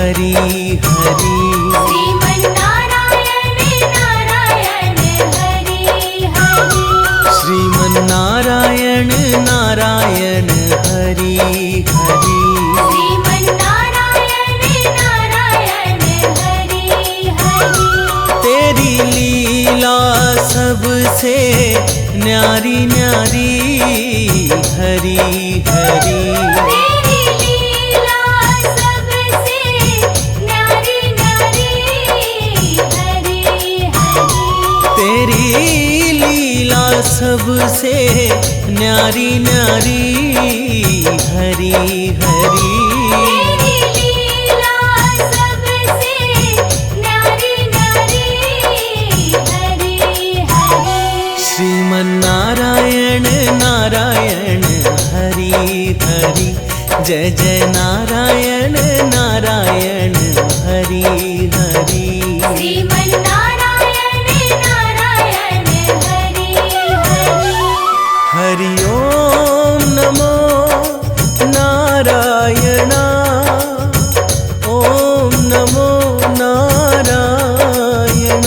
हरि हरि। श्रीमन्नारायण नारायण हरि हरि। श्रीमन्नारायण नारायण हरि हरि। श्रीमन्नारायण नारायण हरि हरि। तेरी लीला सबसे न्यारी न्यारी हरि हरि। तेरी लीला सबसे न्यारी न्यारी हरि हरि। तेरी लीला सबसे न्यारी न्यारी हरि हरि। तेरी लीला सबसे न्यारी न्यारी हरि हरि। श्रीमन्नारायण नारायण हरि हरि। जय जय नारायण नारायण हरि हरि। श्रीमन्नारायण नारायण हरि हरि। हरि ओम नमो नारायण। ओम नमो नारायण।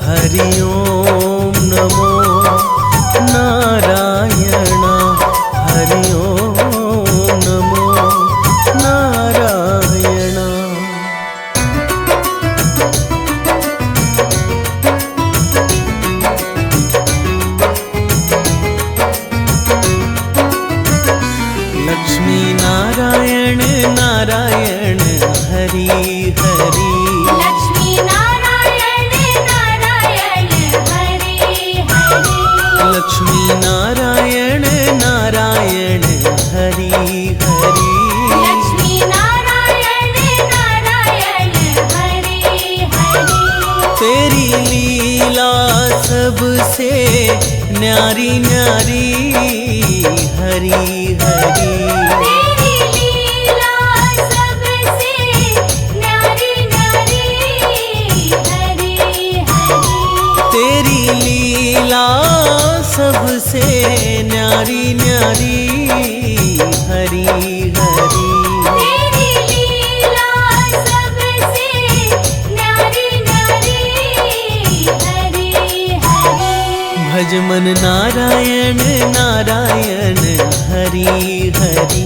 हरि ओम नमो नारायण। हरि ओम नमो नारायण। लक्ष्मी नारायण नारायण हरि हरि। लक्ष्मी नारायण नारायण हरि हरि। लक्ष्मी नारायण नारायण हरि हरि। लक्ष्मी नारायण नारायण हरि हरि। तेरी लीला सबसे न्यारी न्यारी हरि हरि। तेरी लीला सबसे न्यारी न्यारी हरि हरि। तेरी लीला सबसे न्यारी न्यारी हरि हरि। तेरी लीला सबसे न्यारी न्यारी हरि हरि। भज मन नारायण नारायण हरि हरि।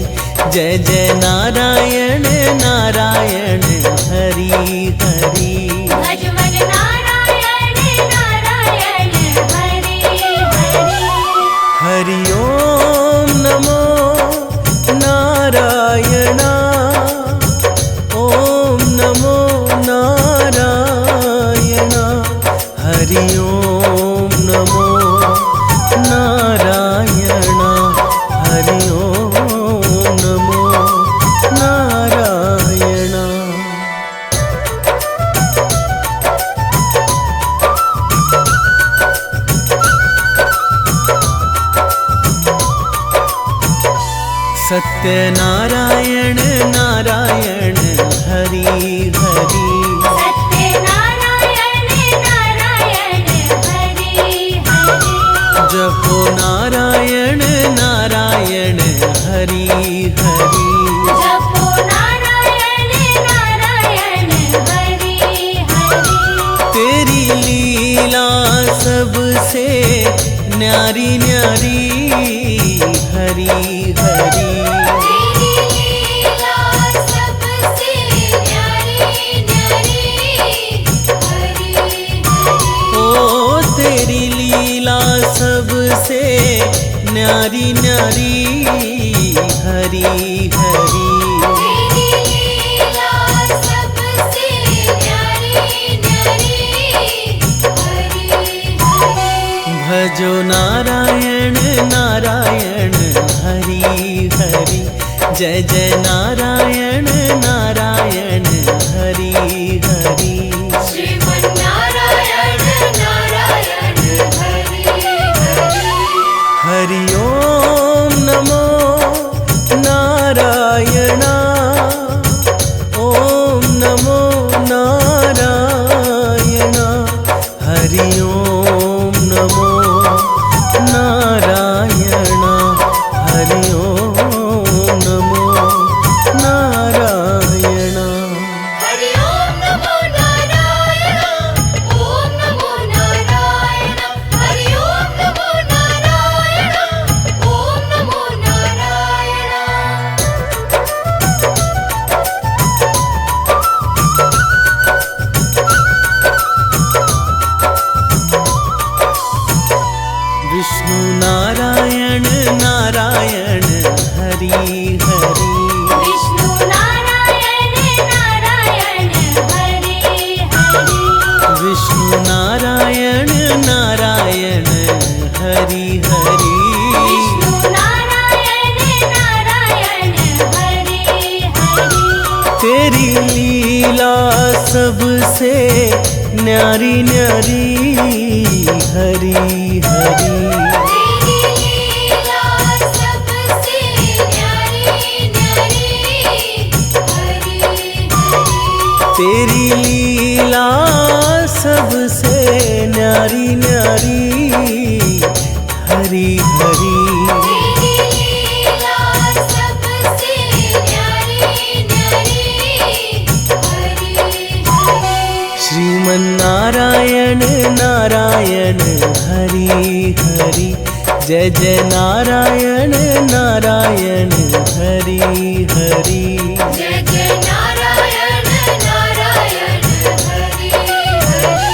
जय जय नारायण नारायण हरि हरि। भजमन नारायण नारायण हरि हरि। हरि ओम नमो नारायण। ओम नमो नारायण। हरि ओम नमो नारायण। हरि ओम नमो नारायण। सत्यनारायण नारायण हरि हरि। सत्यनारायण नारायण हरि हरि। जपो नारायण नारायण हरि हरि। जपो नारायण नारायण हरि हरि। तेरी लीला सबसे न्यारी न्यारी हरि हरि। तेरी लीला सबसे न्यारी न्यारी हरि हरि। ओ तेरी लीला सबसे न्यारी न्यारी हरि हरि। तेरी लीला सबसे न्यारी न्यारी हरि हरि। भजो नारायण नारायण हरि हरि। जय जय नारायण नारायण हरि हरि। श्रीमन्नारायण नारायण हरि हरि। हरि ओम नमो नारायण। ओम नमो नारायण। हरि ओम नमो नारायण। हरि ओम नमो नारायण। लीला सबसे न्यारी न्यारी हरी हरी। तेरी लीला सबसे न्यारी न्यारी हरी हरी। तेरी लीला सबसे न्यारी न्यारी हरी हरी। तेरी लीला सबसे न्यारी न्यारी हरी हरी। श्रीमन्नारायण नारायण हरि हरि। जय जय नारायण नारायण हरि हरि। जय जय नारायण नारायण हरि हरि।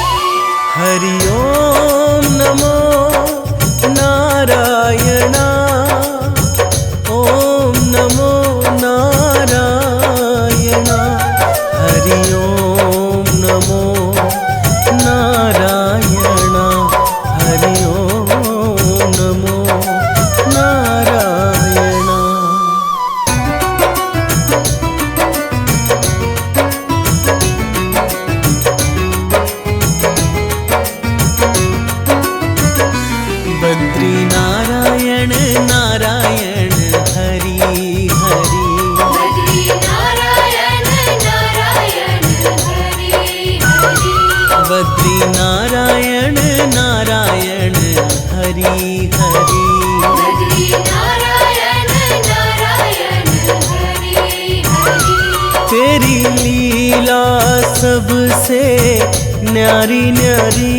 हरि ओम नमो नारायण। ओम नमो नारायण। हरि ओम नमो नारायण। हरि ओम नमो नारायण। बद्री नारायण नारायण हरि हरि। बद्री नारायण नारायण हरि हरि। बद्री नारायण नारायण हरि हरि। बद्री नारायण नारायण हरि हरि। तेरी लीला सबसे न्यारी न्यारी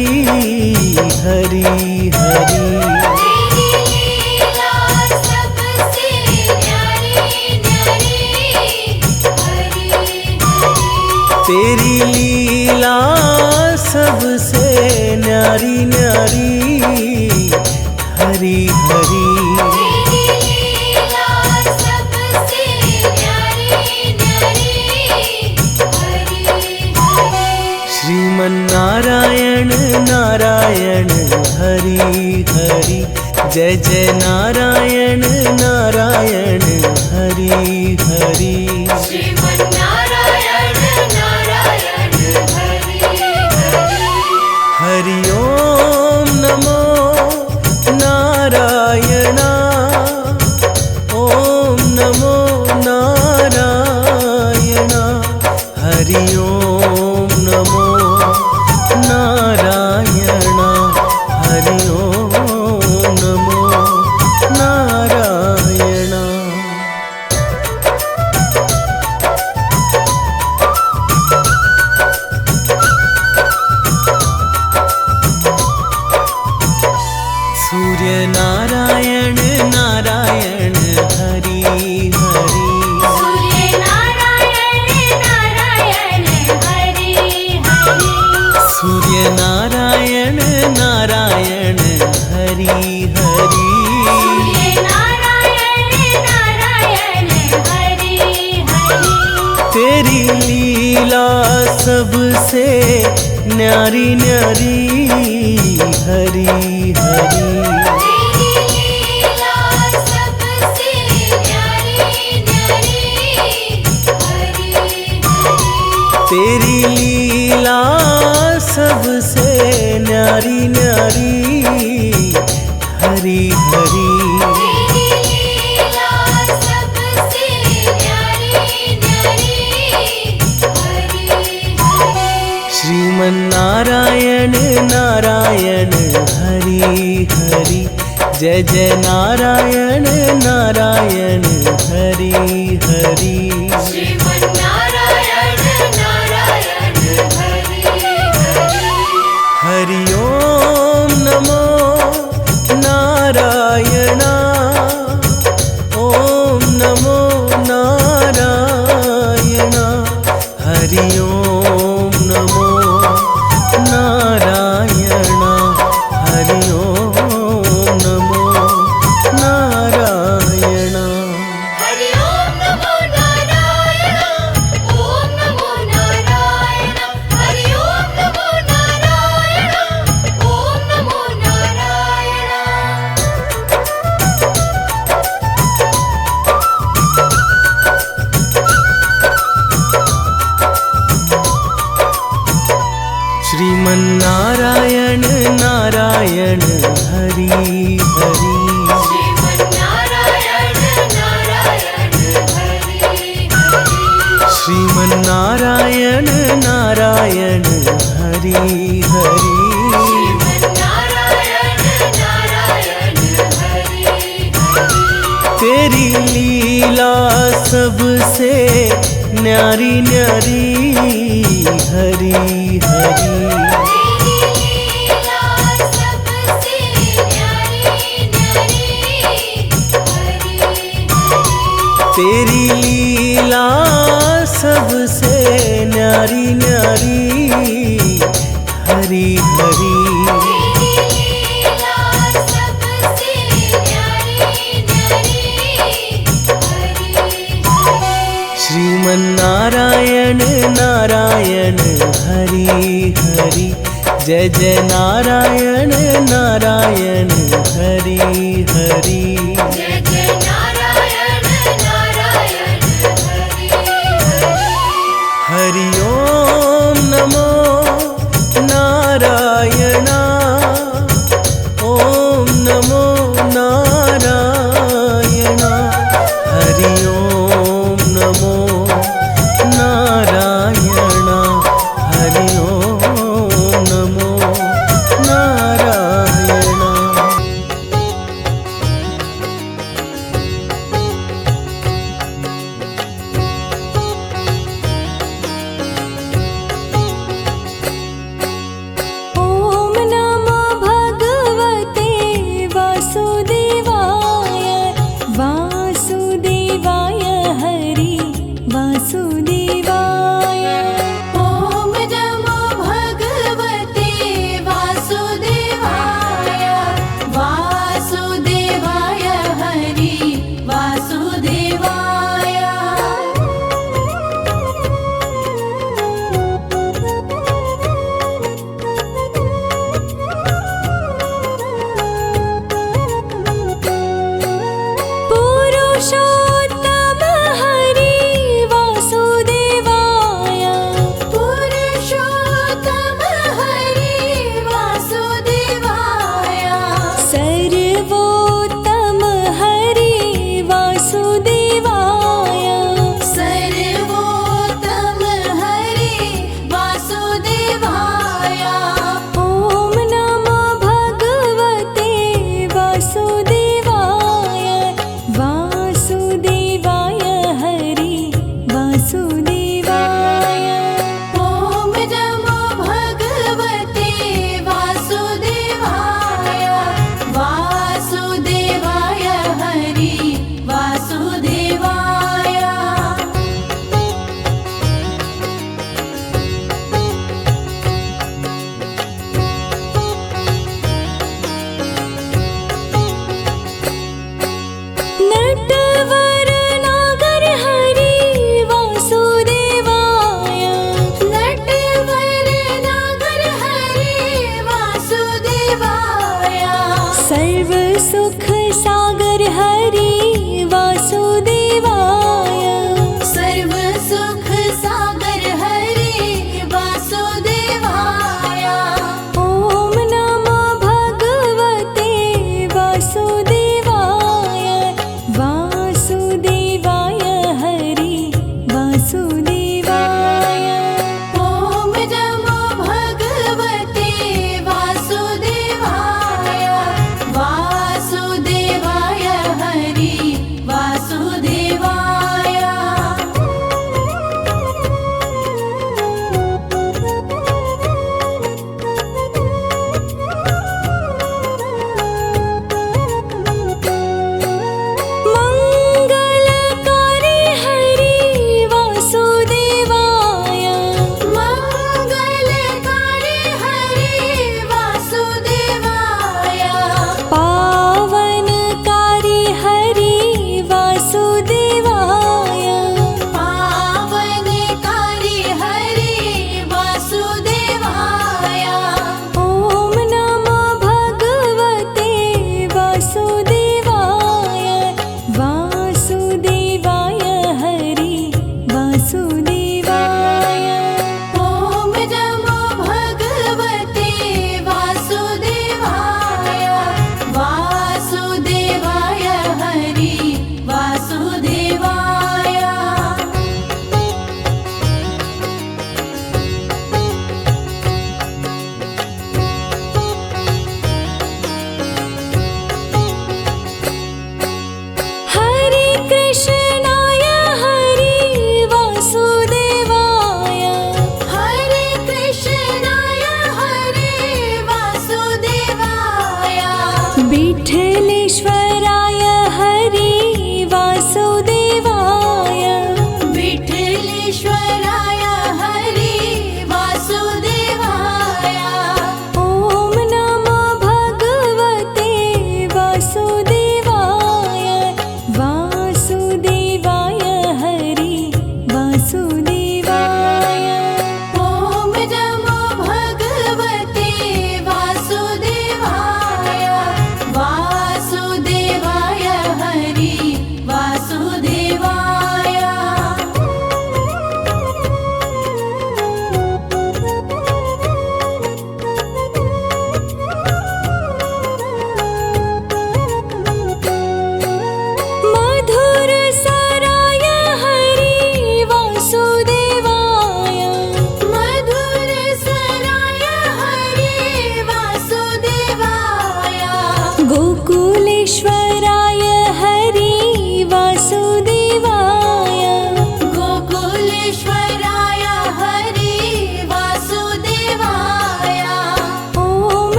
हरि हरि। तेरी लीला सबसे न्यारी न्यारी हरि हरि। तेरी लीला सबसे न्यारी न्यारी हरि हरि। तेरी लीला सबसे न्यारी न्यारी हरि हरि। श्रीमन्नारायण नारायण हरि हरि। जय जय नारायण नारायण हरि हरि। श्रीमन्नारायण नारायण हरि हरि। हरि ओम नमो नारायण। ओम नमो नारायण। हरि ओम नमो नारायण। हरि ओम नमो नारायण। सूर्य नारायण नारायण हरि हरि। सूर्य नारायण नारायण हरि हरि। सूर्य नारायण नारायण हरि हरि। सूर्य नारायण नारायण हरि हरि। तेरी लीला सबसे न्यारी न्यारी हरि हरि। तेरी लीला सबसे न्यारी न्यारी हरि हरि। तेरी लीला सबसे न्यारी न्यारी हरि हरि। तेरी लीला सबसे न्यारी न्यारी हरि हरि। श्रीमन्नारायण नारायण हरि हरि। जय जय नारायण नारायण हरि हरि। श्रीमन्नारायण नारायण हरि हरि। हरि ओम नमो नारायण। ओम नमो नारायण। हरि ओम नमो नारायण। हरि ओम नमो नारायण। हरि ओम नमो नारायण। ओम नमो नारायण। हरि ओम नमो नारायण। ओम नमो नारायण। श्रीमन्नारायण नारायण हरि हरि श्रीमन्नारायण नारायण हरि हरि श्रीमन्नारायण नारायण हरि हरि श्रीमन्नारायण नारायण हरि हरि तेरी लीला सबसे न्यारी न्यारी हरि हरि तेरी लीला सबसे न्यारी न्यारी हरि हरि तेरी लीला सबसे न्यारी न्यारी हरि हरि तेरी लीला सबसे न्यारी न्यारी हरि हरि श्रीमन्नारायण नारायण हरि हरि जय जय नारायण नारायण हरि हरि जय जय नारायण नारायण हरि हरि हरि ओम नमो नारायण ओम नमो नारायण हरि ओम नमो नारायण हरि ओम नमो नारायण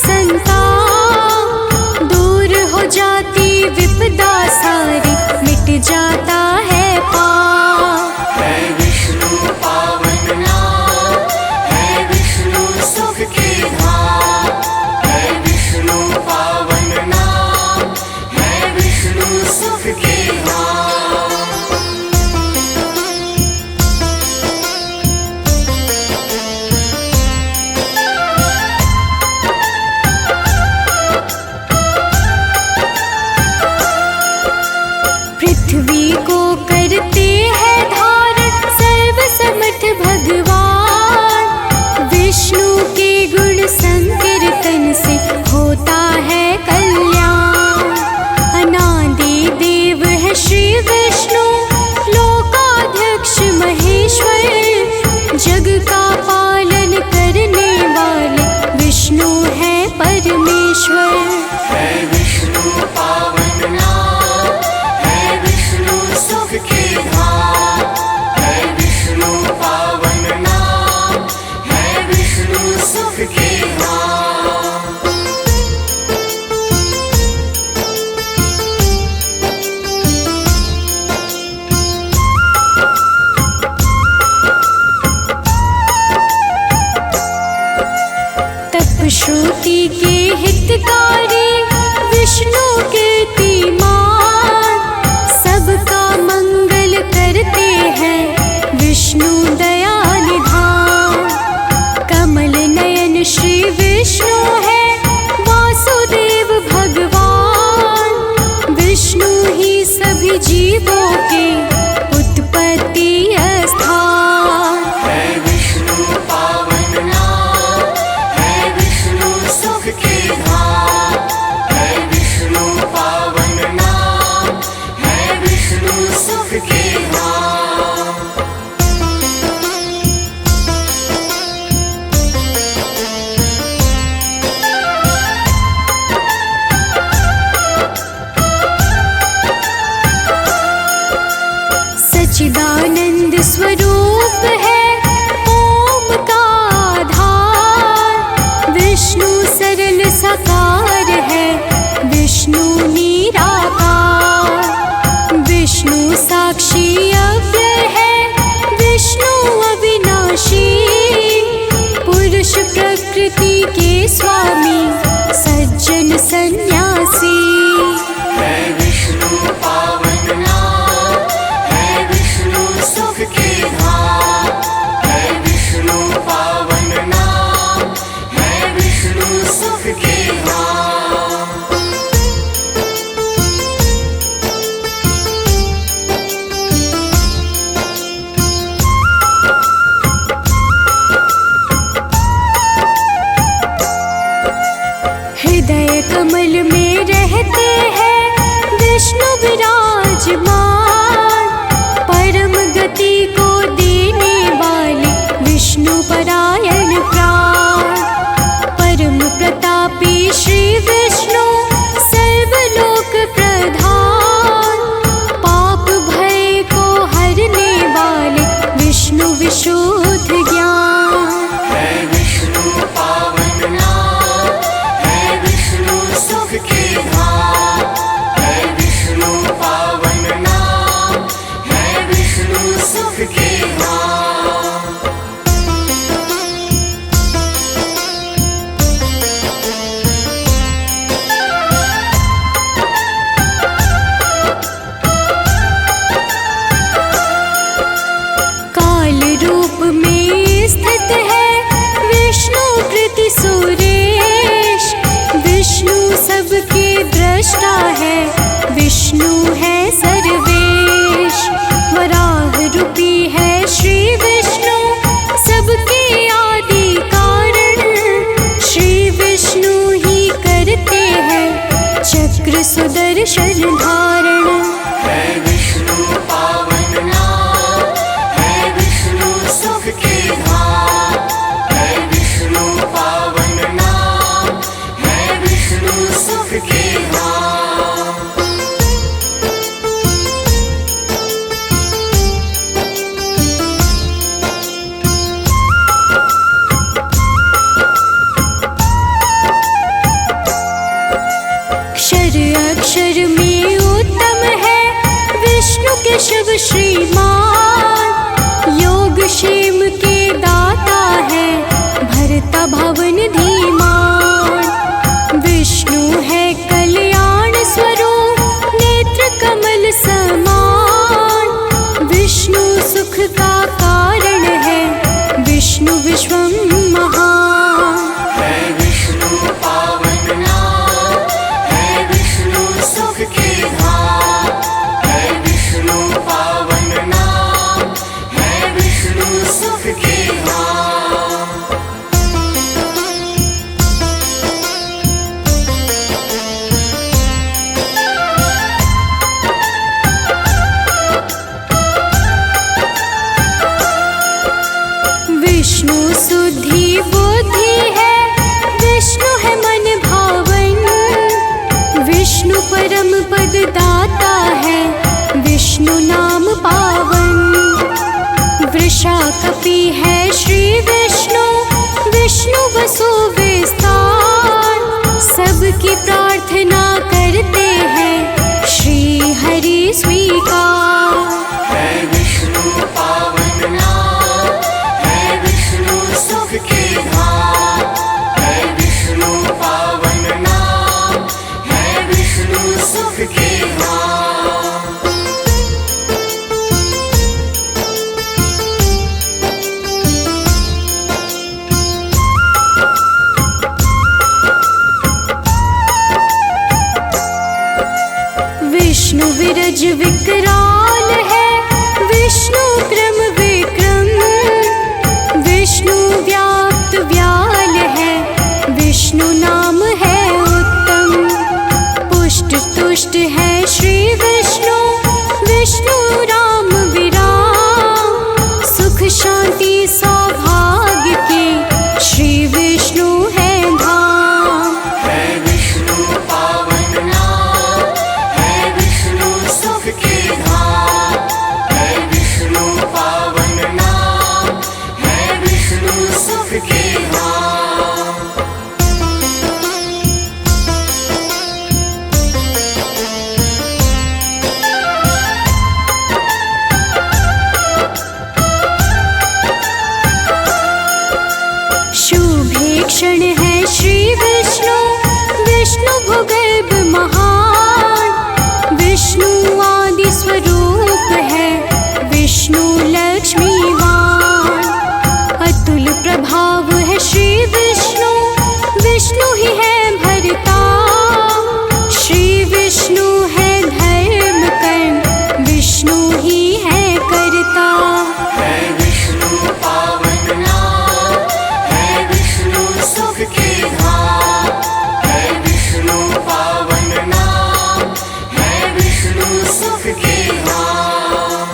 संताप, दूर हो जाती विपदा सारी, मिट जाता है पाप। है विष्णु पावन नाम, है विष्णु सुख की धाम। है विष्णु पावन नाम, है विष्णु सुख की धाम। पृथ्वी को करते हैं धारण सर्वसमर्थ भगवान, विष्णु के गुण संकीर्तन से होता है कल्याण। अनादि देव है श्री विष्णु, लोकाध्यक्ष महेश्वर, जग का पालन करने वाले विष्णु है परमेश्वर। है विष्णु पावन नाम, है विष्णु सुख की धाम। है विष्णु पावन नाम, है विष्णु सुख की धाम। तप श्रुति के हितकारी विष्णु कीर्तिमान, सबका मंगल करते हैं विष्णु दया निधान। कमल नयन श्री विष्णु है वासुदेव भगवान, विष्णु ही सभी जीवों के उत्पत्ति स्थान। है विष्णु पावन नाम, है विष्णु सुख की धाम। है विष्णु पावन नाम, है विष्णु सुख की धाम। सच्चिदानंद स्वरूप है ओम का आधार, विष्णु सरल साकार है विष्णु निराकार। विष्णु साक्षी अव्यय है विष्णु अविनाशी, पुरुष प्रकृति के स्वामी सज्जन सन्यासी। है विष्णु पावन नाम, है विष्णु सुख की धाम। है विष्णु पावन नाम, है विष्णु सुख की धाम। हृदय कमल में रहते हैं विष्णु विराजमान, परम गति को देने वाले विष्णु परायण प्राण। परम प्रतापी श्री विष्णु सर्वलोक प्रधान, पाप भय को हरने वाले विष्णु विशुद्ध ज्ञान। है विष्णु पावन नाम, है विष्णु सुख की धाम। है विष्णु पावन नाम, है विष्णु सुख की धाम। काल रूप में स्थित है विष्णु कृति सुरेश, विष्णु सबके दृष्टा है विष्णु है सर्वेश। वराह रूपी है श्री विष्णु सबके आदि कारण, श्री विष्णु ही करते हैं चक्र सुदर्शन धारण। है विष्णु पावन नाम, है विष्णु सुख की धाम। है विष्णु पावन नाम, है विष्णु सुख की धाम। अक्षर में उत्तम है विष्णु केशव श्रीमान। योग क्षेम के दाता है भरता भवन धीमान। विष्णु है कल्याण स्वरूप नेत्र कमल समान। विष्णु सुख का कारण है विष्णु विश्वम महान। है विष्णु पावन नाम, है विष्णु सुख के धाम। है विष्णु पावन नाम, है विष्णु सुख के धाम। विष्णु सुधि बुद्धि है विष्णु है मन भावन। विष्णु परम पद दाता है विष्णु नाम पावन। वृषा कपि है श्री विष्णु, विष्णु वसु विस्तार। सबकी प्रार्थना करते हैं श्री हरि स्वीकार। है विष्णु पावन नाम, है विष्णु सुख के धाम। है विष्णु पावन नाम, है विष्णु सुख के धाम। विष्णु विरज विकराल है विष्णु क्रम विक्रम। विष्णु व्याप्त व्याल है विष्णु नाम है उत्तम। पुष्ट तुष्ट है श्री विष्णु, विष्णु राम विराम। सुख शांति सौभाग्य के श्री विष्णु है धाम। है विष्णु पावन नाम, है विष्णु सुख के धाम। है विष्णु पावन नाम, है विष्णु सुख के धाम। शुभे क्षण है श्री विष्णु, विष्णु भूगर्भ महान। विष्णु आदि स्वरूप है विष्णु लक्ष्मीवान। अतुल प्रभाव है श्री विष्णु, विष्णु ही है भरता। श्री विष्णु है धर्म कर्म, विष्णु ही है करता। है विष्णु पावन नाम, है विष्णु सुख के धाम। है विष्णु पावन नाम, है विष्णु सुख के धाम।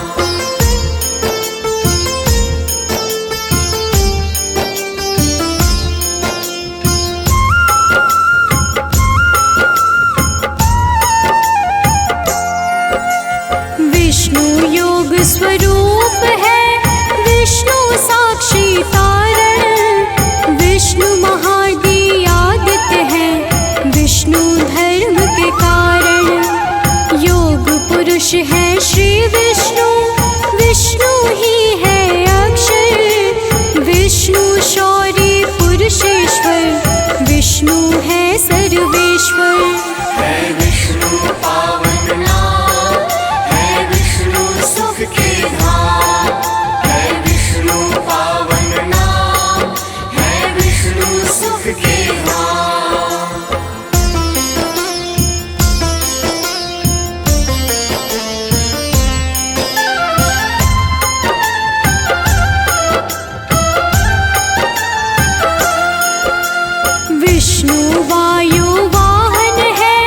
विष्णु योग स्वरूप है विष्णु साक्षी तारण। विष्णु महादी आदित्य है विष्णु धर्म के कारण। योग पुरुष है श्री विष्णु, विष्णु ही है अक्षर। विष्णु शौर्य पुरुषेश्वर, विष्णु है सर्वेश्वर। है विष्णु पावन नाम, है विष्णु सुख के धाम। है विष्णु पावन नाम, है विष्णु सुख के धाम। विष्णु वायु वाहन है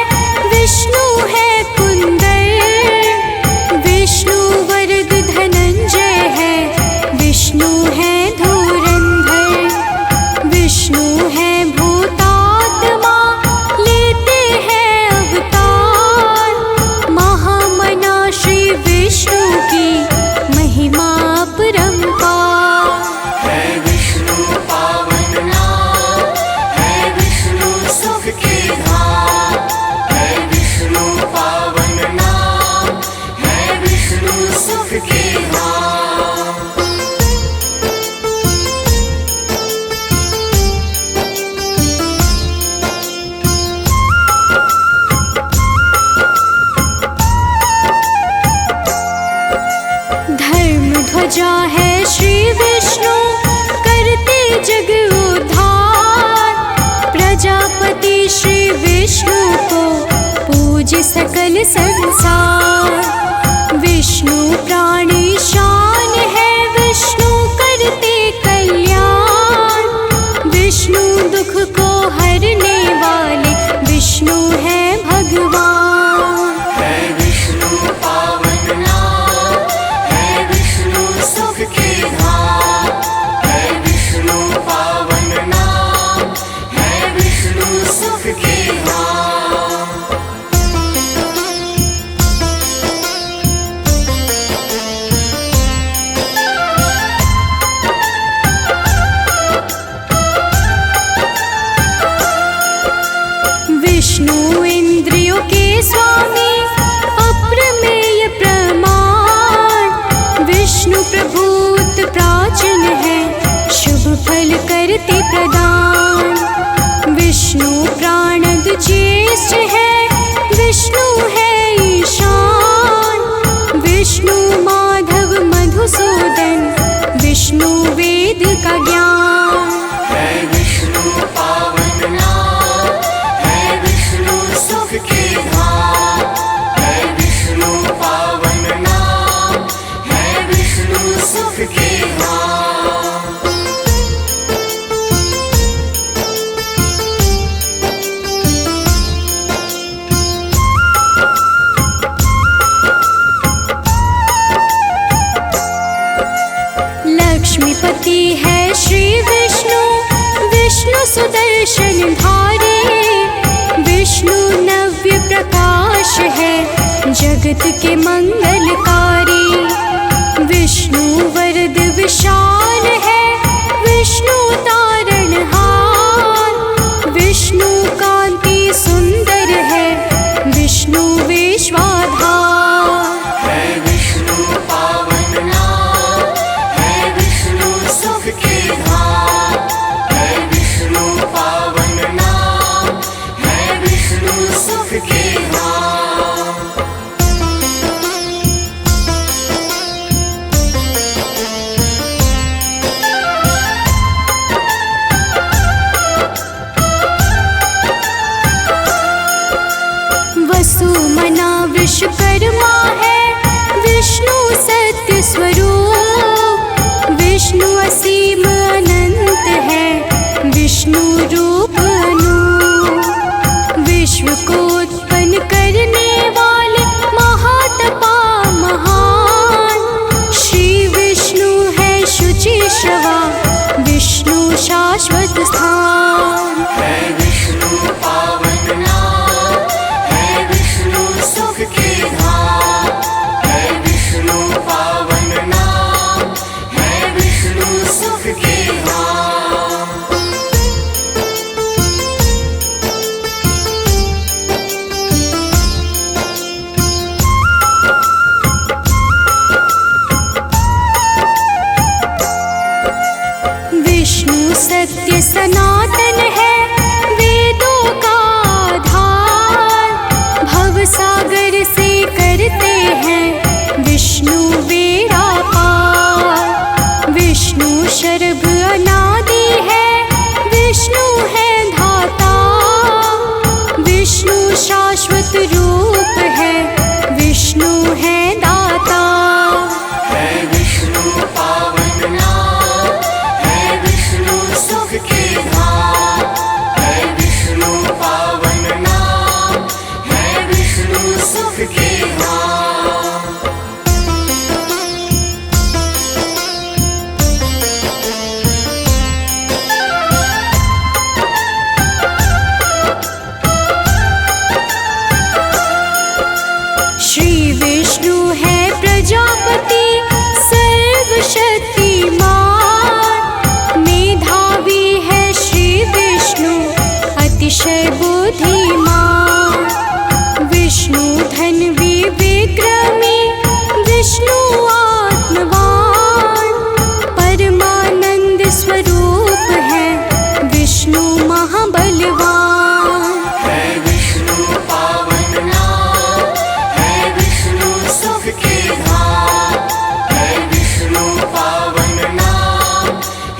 विष्णु को पूज सकल संसार। विष्णु प्राणी शान है, विष्णु करते कल्याण। विष्णु दुख को हरने वाले, विष्णु है भगवान। है विष्णु पावन नाम, है विष्णु सुख के धाम। है विष्णु पावन नाम, है विष्णु सुख के धाम। विष्णु इंद्रियों के स्वामी, अप्रमेय प्रमाण। विष्णु प्रभूत प्राचीन है, शुभ फल करते प्रदान। विष्णु प्राणद ज्येष्ठ है, विष्णु है ईशान। विष्णु माधव मधुसूदन, विष्णु वेद का ज्ञान। है विष्णु पावन नाम, है विष्णु सुख के धाम। है विष्णु पावन नाम, है विष्णु सुख के धाम। लक्ष्मीपति है श्री विष्णु, विष्णु सुदर्शन धारे। विष्णु नव्य प्रकाश है, जगत के मंगलकारी। विष्णु वरद विशाल है, विष्णु तारणहार। विष्णु कांति सुंदर है, विष्णु विश्वाधार। है विष्णु पावन नाम, है विष्णु सुख के धाम। है विष्णु पावन नाम, है विष्णु सुख के धाम। वसुमना विश्वकर्मा है, विष्णु सत्य स्वरूप। विष्णु असीम अनंत है, विष्णु रूप अनूप। विश्व को उत्पन्न करने वाले महातपा महान। श्री विष्णु है शुचि श्रवा, विष्णु शाश्वत स्थान। है विष्णु पावन नाम, है विष्णु सुख के धाम। है विष्णु पावन नाम, है विष्णु सुख के धाम। विष्णु सत्य सनातन है, वेदों का आधार। भव सागर से करते हैं, विष्णु बेड़ा पार। विष्णु शरभ अनादि है, विष्णु है धाता। विष्णु शाश्वत रूप है, विष्णु है दाता। है विष्णु पावन नाम, है विष्णु सुख के धाम। है विष्णु पावन नाम, है विष्णु सुख के धाम। श्री विष्णु है प्रजापति, सर्वशक्तिमान। मेधावी है श्री विष्णु, अतिशय बुद्धिमान। विष्णु धन्वी विक्रमी, विष्णु आत्मवान। परमानंद स्वरूप है, विष्णु महाबलवान। है विष्णु पावन नाम, है विष्णु सुख के धाम। है विष्णु पावन नाम,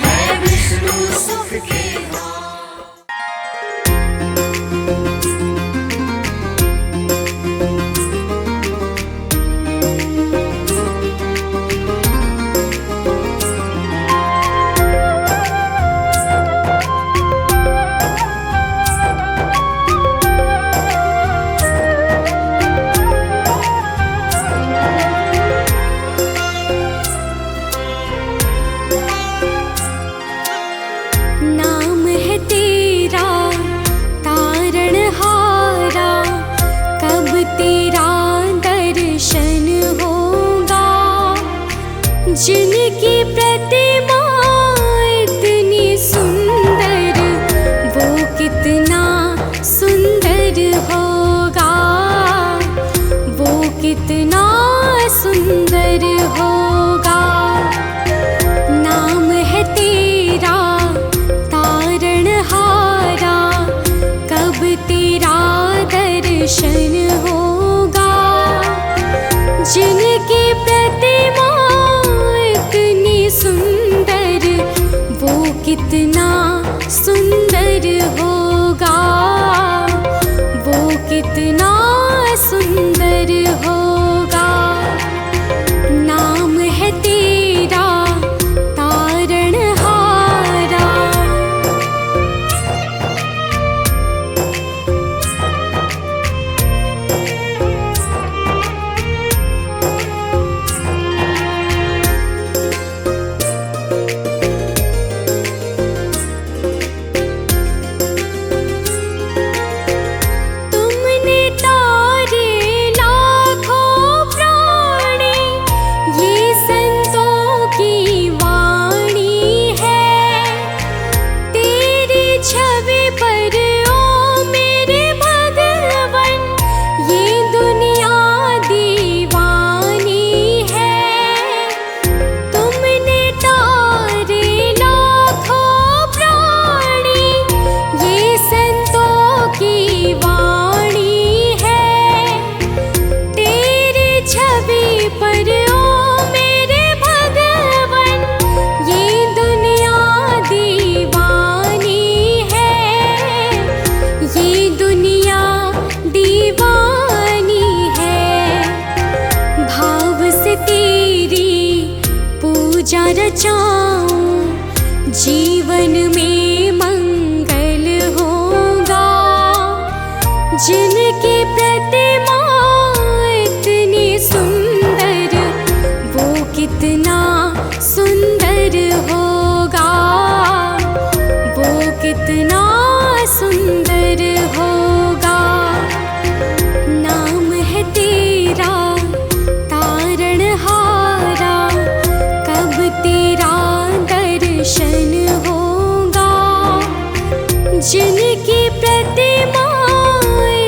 है विष्णु सुख के धाम। जिनकी प्रतिमा इतनी सुंदर, वो कितना सुंदर होगा, वो कितना सुंदर होगा। नाम है तेरा तारणहारा, कब तेरा दर्शन होगा। जिनकी प्रतिमा इतनी सुंदर, वो कितना सुंदर होगा, वो कितना सुंदर होगा। नाम है तेरा तारणहारा। तुमने तारे लाखों प्राणी, ये संतों की वाणी है। तेरी छवि पर ओ मेरे भगवन, ये दुनिया दीवानी है। तुमने तारे लाखों प्राणी, ये संतों की वाणी है। तेरी छवि पर ओ मेरे भगवन, ये दुनिया दीवानी है, ये दुनिया दीवानी है। भाव से तेरी पूजा रचाऊं, जीवन में मंगल होगा। जिनकी प्रतिमा इतनी सुंदर, वो कितना सुंदर होगा, वो कितना सुंदर होगा। नाम है तेरा तारणहारा, कब तेरा दर्शन होगा। जिनकी प्रतिमा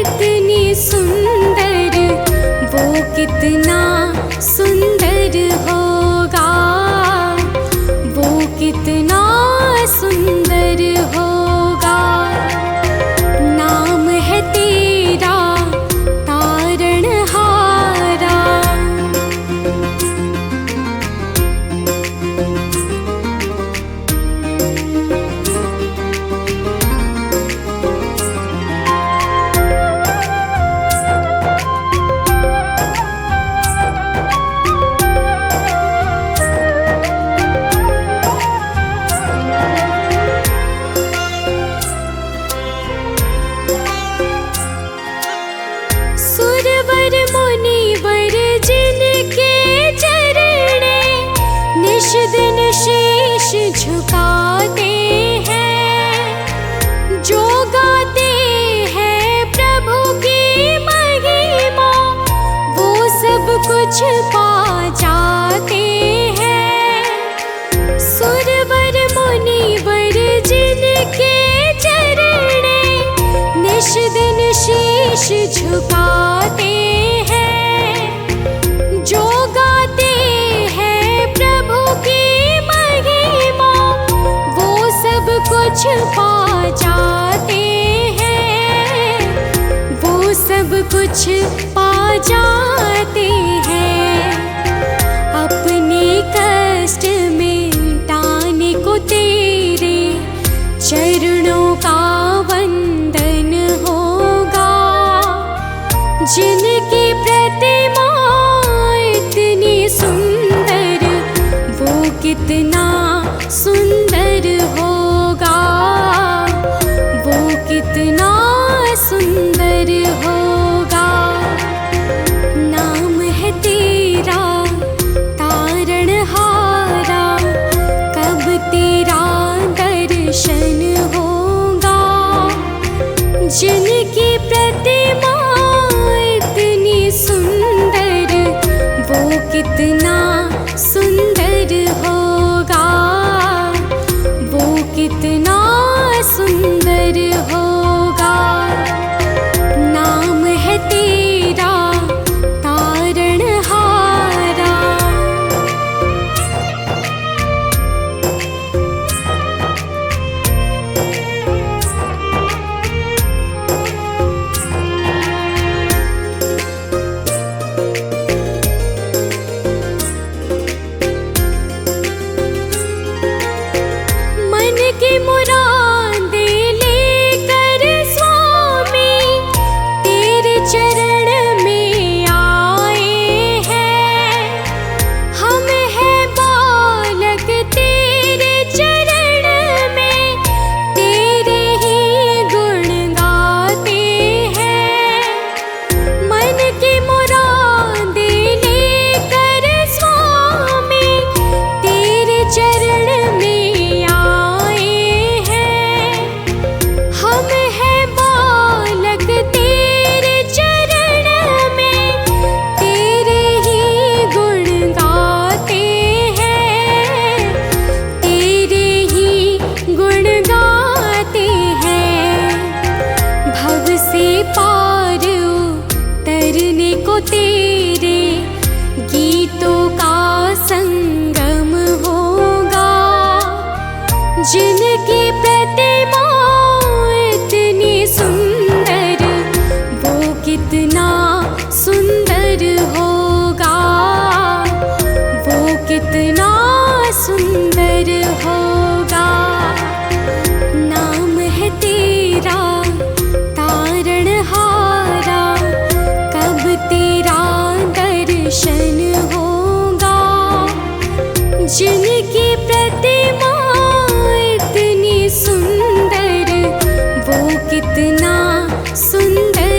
इतनी सुंदर, वो कितना सुंदर होगा, वो कितना सुंदर होगा। नाम है तेरा तारणहारा। सुरवर मुनिवर जिनके चरणे, निश दिन शीश झुकाते हैं। जो गाते हैं प्रभु की महिमा, वो सब कुछ पा जाते हैं। सुरवर मुनिवर जिनके चरणे, निश दिन शीश झुकाते हैं। जो गाते हैं प्रभु की महिमा, वो सब कुछ पा जाते हैं, वो सब कुछ पा जाते हैं। अपने कष्ट मिटाने को तेरे चरणों का वंदन होगा। जिनकी प्रतिमा इतनी सुंदर, वो कितना सुंदर होगा, वो कितना सुंदर होगा। नाम है तेरा तारणहारा, कब तेरा दर्शन होगा। जिनकी प्रतिमा इतनी सुंदर, वो कितना सुंदर हो।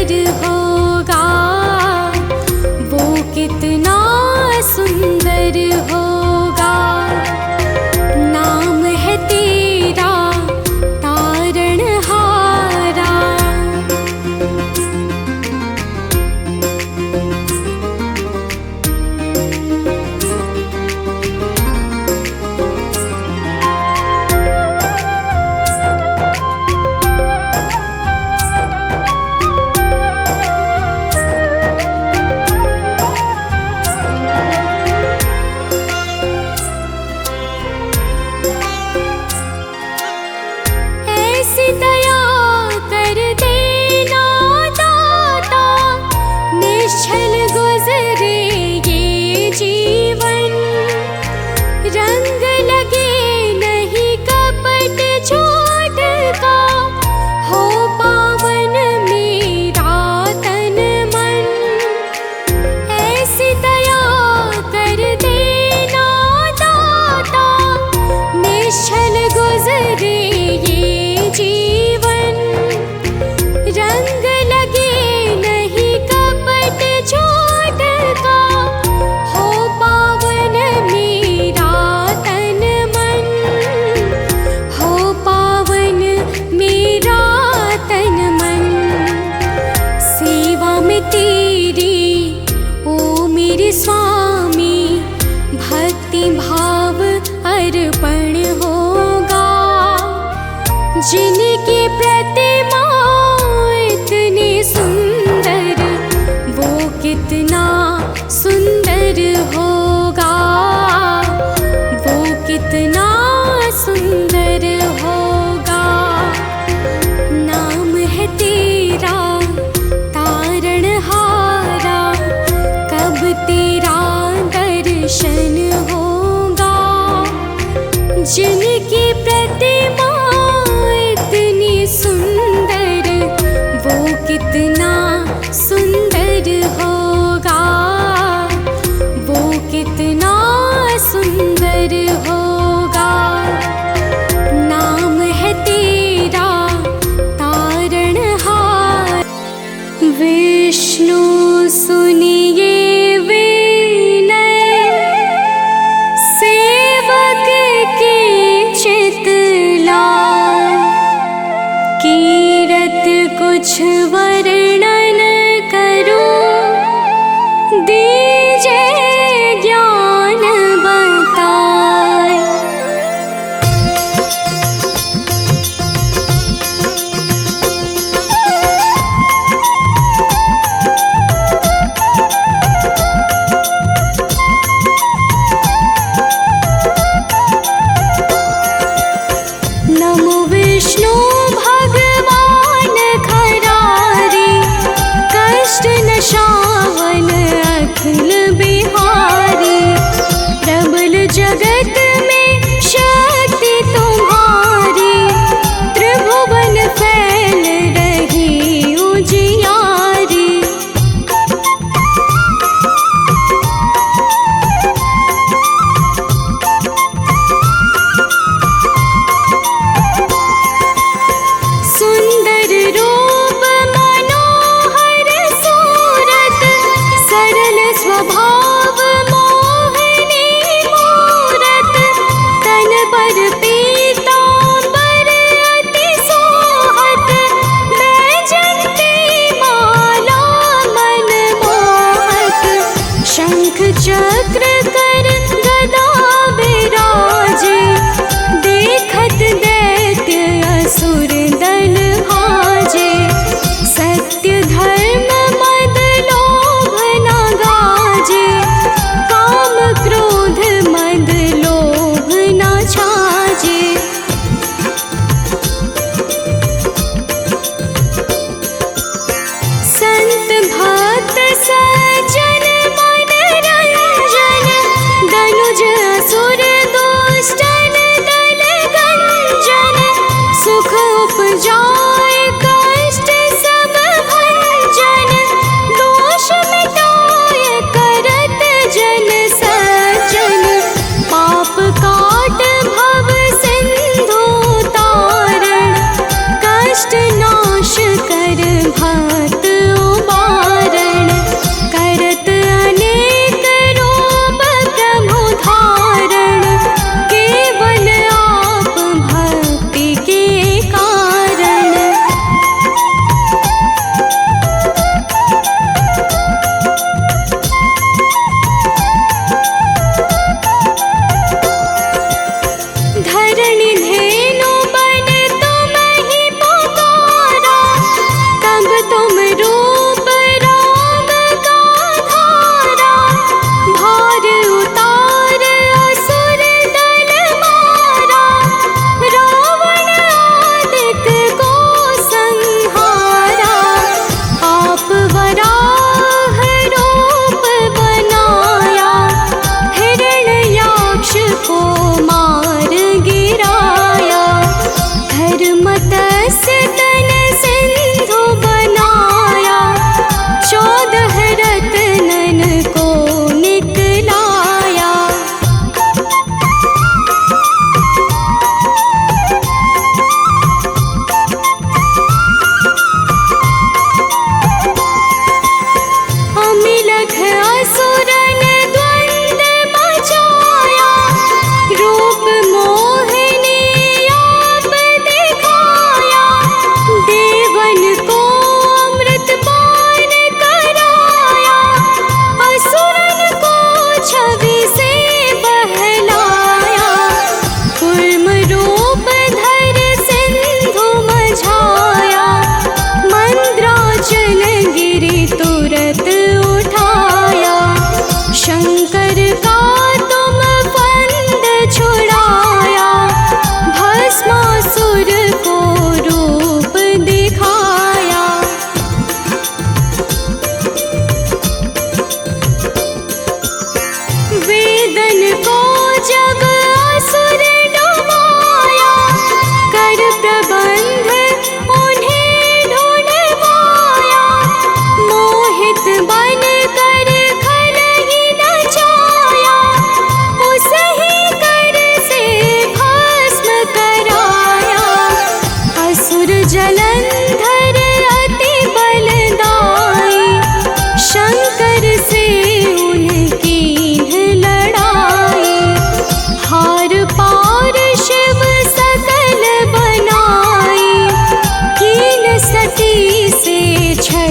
सुंदर होगा, वो कितना सुंदर होगा। नाम है तेरा तारणहारा। ऐसी दया कर देना दाता, निश्चल गुजरे ये जीवन। रंग लगे नहीं कपट झूठ का, हो पावन मेरा तन मन। ऐसी दया कर देना दाता, निश्चल गुजरे ये जीवन। रंग लगे नहीं कपट झूठ का, हो पावन मेरा तन मन। हो पावन मेरा तन मन। सेवा में तेरी ओ मेरे स्वामी, भक्ति भाव अर्पण होगा। जिनकी प्रतिमा इतनी सुंदर, वो कितना सुंदर होगा। वो कितना सुंदर होगा। नाम है तेरा तारणहारा, कब तेरा दर्शन होगा। जिनकी प्रतिमा इतनी सुंदर, वो कितना सुंदर होगा। वो कितना सुंदर होगा। नाम है तेरा तारणहार। विष्णु सुनिए विनय, सेवक की चितलाय। कीरत कुछ वर्णन करूं, दीजे ज्ञान बताए।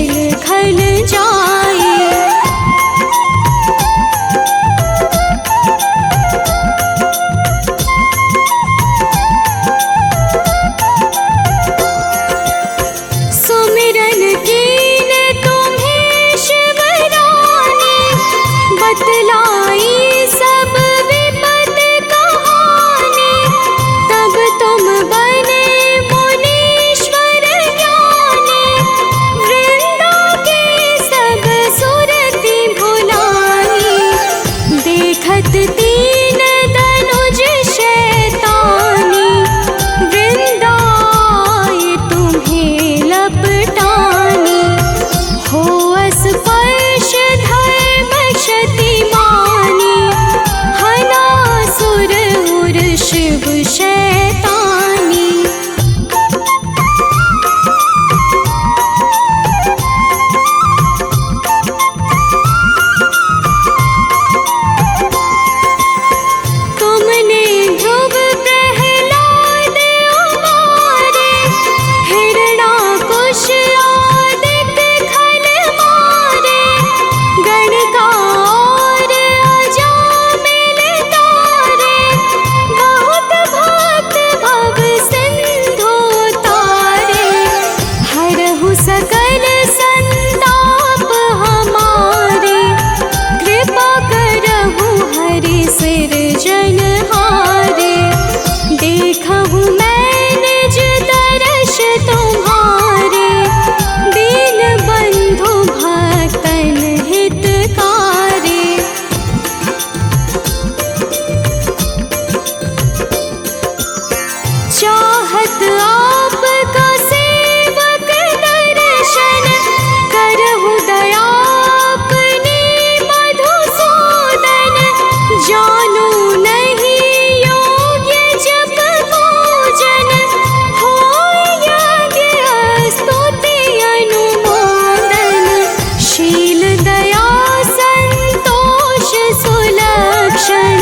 छिल खल जाए। सुमिरन कीन तुम्हें शिवरानी, बतलाई सब विपत कहानी। तब तुम बने मुनीश्वर ज्ञानी, वृंदा के सब सुरति भुलानी। देखत तीन धनुज शैतानी, वृंदाए तुम्हें लपटानी। हो स्पर्श धर्म क्षतिमानी, हनासुर उर शिव शैतानी। तुमने ध्रुव प्रहलाद उमारे, हिरणाकुश आदित खल मारे। गणका और अजामिल तारे, बहुत भक्त भव सिंधु तारे। हरहु सकल संताप हमारे, कृपा करहु हरि सिरजनहारे। देखहु मैं निज दर्श तुम्हारे, दीन बंधु भक्तन हितकारे। चाहत आपका सेवक दर्शन, करहु दया अपनी मधुसूदन। जानू नहीं योग्य जप पूजन, होय यज्ञ स्तुति अनुमोदन। शील दया संतोष सुलक्षण,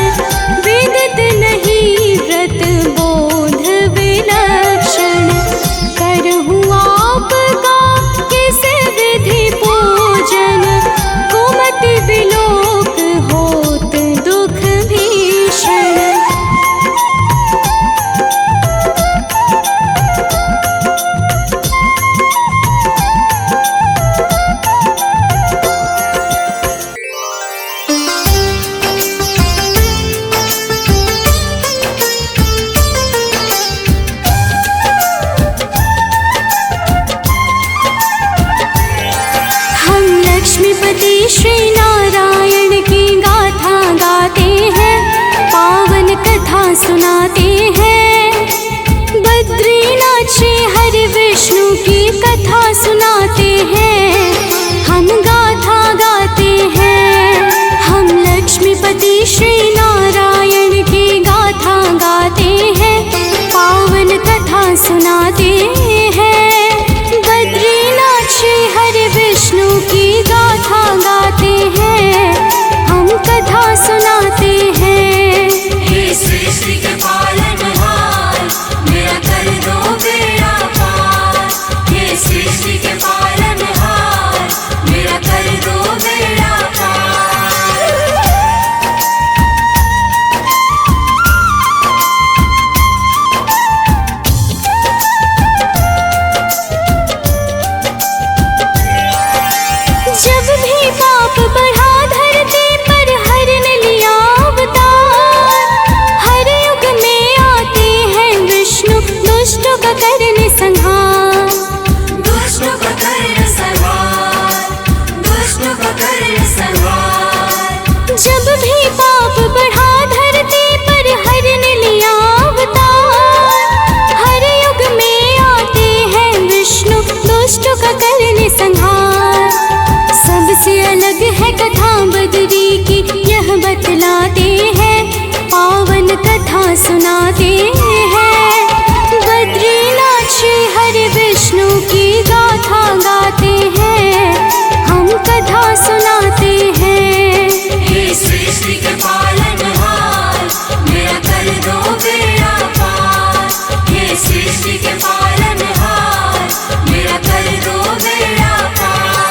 विदित नहीं व्रत बोध विलक्षण। करहु आपका किस विधि पूजन, कुमति विलोक होत दुख भीषण। हम लक्ष्मीपति श्री नारायण की गाथा गाते हैं, पावन कथा सुनाते हैं। बद्रीनाथ श्री हरि विष्णु की कथा सुनाते हैं, हम गाथा गाते हैं। हम लक्ष्मीपति श्री नारायण की गाथा गाते हैं, पावन कथा सुनाते हैं। बद्रीनाथ श्री हरि विष्णु की गाथा गाते हैं, हम कथा सुनाते हैं। हे सृष्टि के पालनहार, मेरा कर दो बेड़ा पार। हे सृष्टि के पालनहार, मेरा कर दो बेड़ा पार। जब भी पाप बढ़ा धरती पर हरन लिया अवतार। हर युग में आते हैं विष्णु, दुष्टों का करने संहार। दुष्टों को कर संहार, दुष्टों को कर संहार। जब भी पाप बढ़ा धरती पर हरन लिया अवतार। हर युग में आते हैं विष्णु, दुष्टों का करने संहार। सबसे अलग है कथा बद्री की, यह बतलाते हैं, पावन कथा सुनाते हैं। बद्रीनाथ श्री हरि विष्णु की गाथा गाते हैं, हम कथा सुनाते हैं। हे सृष्टि के पालनहार, मेरा कर दो बेड़ा पार। हे सृष्टि के पालनहार, मेरा कर दो बेड़ा पार।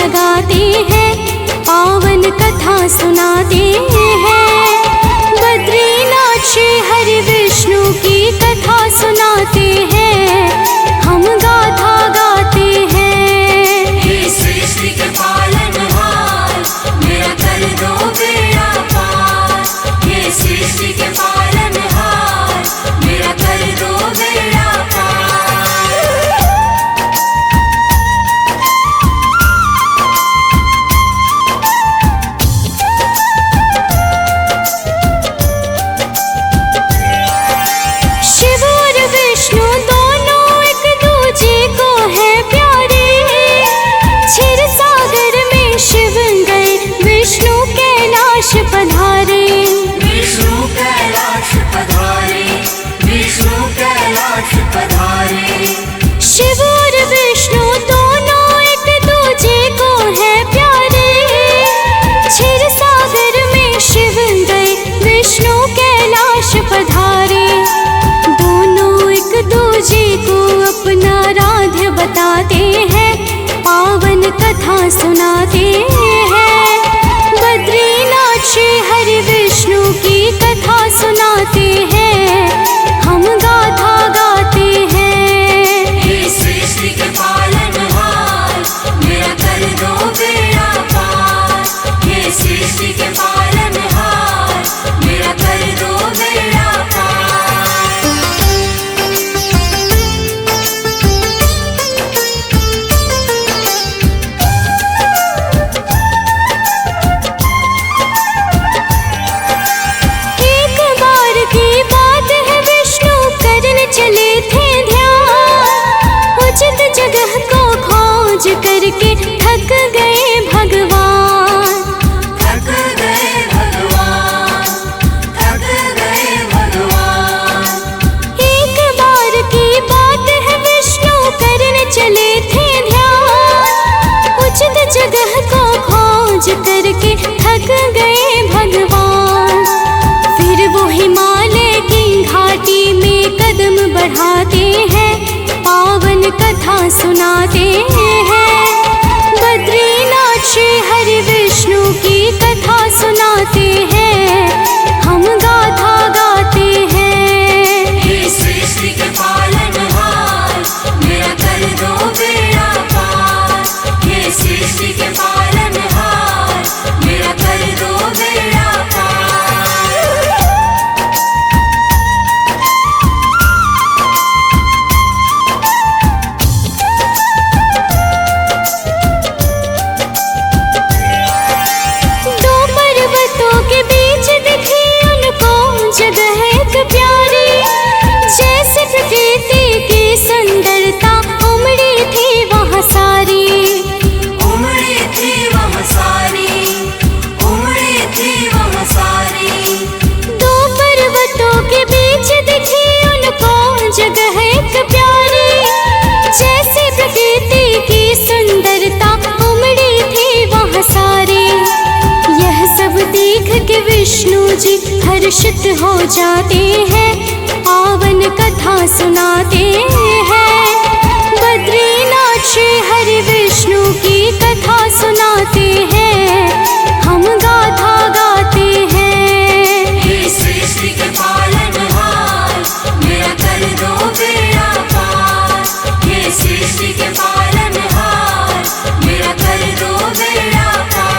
जगाते हैं, पावन कथा सुनाते हैं। बद्रीनाथ श्री हरि विष्णु की कथा सुनाते हैं, हम गाथा गाते हैं। हे सृष्टि के पालनहार, मेरा कर दो बेड़ा पार। हे सृष्टि के पालनहार, मेरा कर दो बेड़ा पार। शिव और विष्णु दोनों एक दूजे को है प्यारे। क्षीर सागर में शिव गए, विष्णु कैलाश पधारे। विष्णु कैलाश पधारे, विष्णु कैलाश पधारे। शिव और विष्णु दोनों एक दूजे को है प्यारे। क्षीर सागर में शिव गए, विष्णु कैलाश पधारे। दोनों एक दूजे को अपना राध्य बताते हैं, पावन कथा सुनाते हैं। बद्रीनाथ श्री हरि विष्णु की कथा सुनाते हैं, हम गाथा गाते हैं। हे सृष्टि के पालनहार, मेरा कर दो बेड़ा पार। हे सृष्टि के पालनहार, मेरा कर दो बेड़ा पार। एक बार की बात है, विष्णु करने चले थे ध्यान। उचित जगह को खोज करके थक गए भगवान। थक गए भगवान, थक गए भगवान। एक बार की बात है, विष्णु करने चले थे ध्यान। उचित जगह को खोज करके थक गए भगवान। फिर वो हिमालय की घाटी में कदम बढ़ाते हैं, पावन कथा सुनाते हैं। बद्रीनाथ श्री हरि विष्णु की कथा सुनाते हैं, हम गाथा गाते हैं। हे सृष्टि के पालनहार, मेरा कर दो बेड़ा पार। हे सृष्टि के पालनहार, मेरा कर दो बेड़ा पार। दो पर्वतों के बीच दिखी उनको जगह एक प्यारी। जैसे प्रकृति की सुंदरता उमड़ी थी वहाँ सारी। उमड़ी थी वह सारी, उमड़ी थी वह सारी। दो पर्वतों के बीच दिखी उनको जगह एक प्यारी। जैसे प्रकृति की सुंदरता उमड़ी थी वहाँ सारी। यह सब देख के विष्णु जी हर्षित हो जाते हैं, पावन कथा सुनाते हैं। बद्रीनाथ श्री हरि विष्णु की कथा सुनाते हैं, हम गाथा गाते हैं। हे सृष्टि के पालनहार, मेरा कर दो बेड़ा पार। हे सृष्टि के पालनहार, मेरा कर दो बेड़ा पार।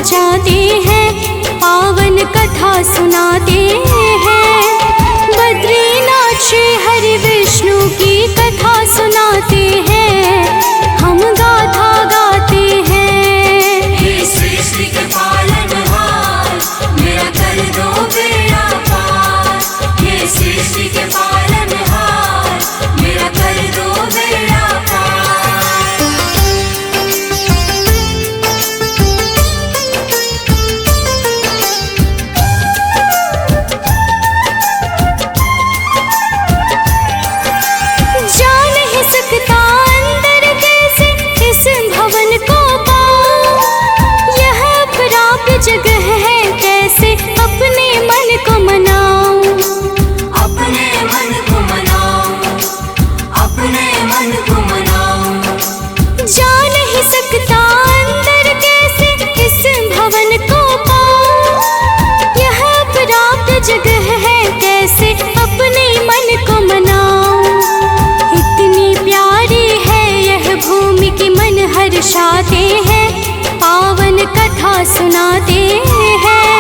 जाते हैं, पावन कथा सुनाते हैं। बद्रीनाथ श्री हरि विष्णु की कथा सुनाते हैं, हम गाथा गाते हैं। हे सृष्टि के पालनहार, मेरा कर दो बेड़ा पार। हे सृष्टि के पालनहार, मेरा कर दो बेड़ा पार। जा नहीं सकता अंदर कैसे इस भवन को पाऊं, यह प्राप्य जगह है कैसे अपने मन को मनाऊं। अपने मन को मनाओ, अपने मन को मनाओ। जा नहीं सकता अंदर कैसे इस भवन को पाऊं, यह प्राप्त जगह है कैसे अपने मन को मनाऊं। इतनी प्यारी है यह भूमि कि मन हर्षाते हैं, पावन कथा सुनाते हैं।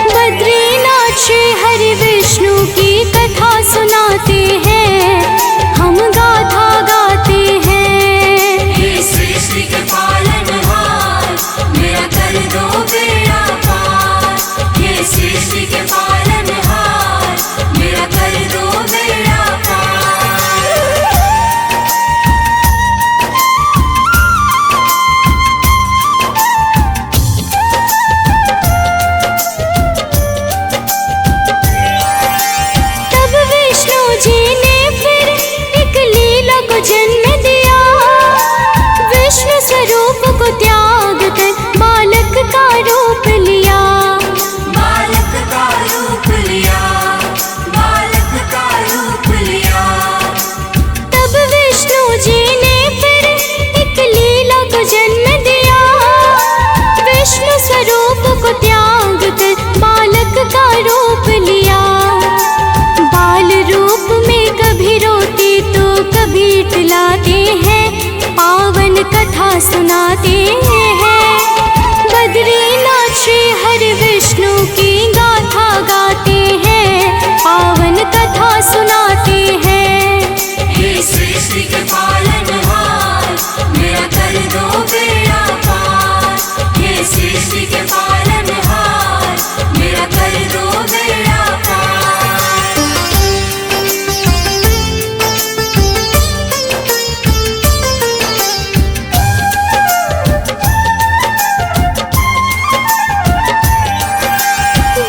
बद्रीनाथ श्री हरि विष्णु की कथा सुनाते हैं, हम गाथा गाते हैं। हे सृष्टि के पालनहार, मेरा कर दो बेड़ा पार। हे सृष्टि के पालनहार, मेरा कर दो बेड़ा पार। तब विष्णु जी ने फिर एक लीला को जन्म दिया, विष्णु स्वरूप को त्याग कर बालक का रूप लिया। बालक का रूप लिया, बालक का रूप लिया। तब विष्णु जी ने फिर एक लीला को जन्म दिया, विष्णु स्वरूप को त्याग कर बालक का रूप लिया। बाल रूप में कभी रोते तो कभी इतलाते हैं, पावन कथा सुनाते हैं। बद्रीनाथ श्री हरि विष्णु की गाथा गाते हैं, पावन कथा सुनाते हैं। हे सृष्टि के पालनहार, मेरा कर दो बेड़ा पार। हे सृष्टि के पालनहार, मेरा कर दो बेड़ा पार।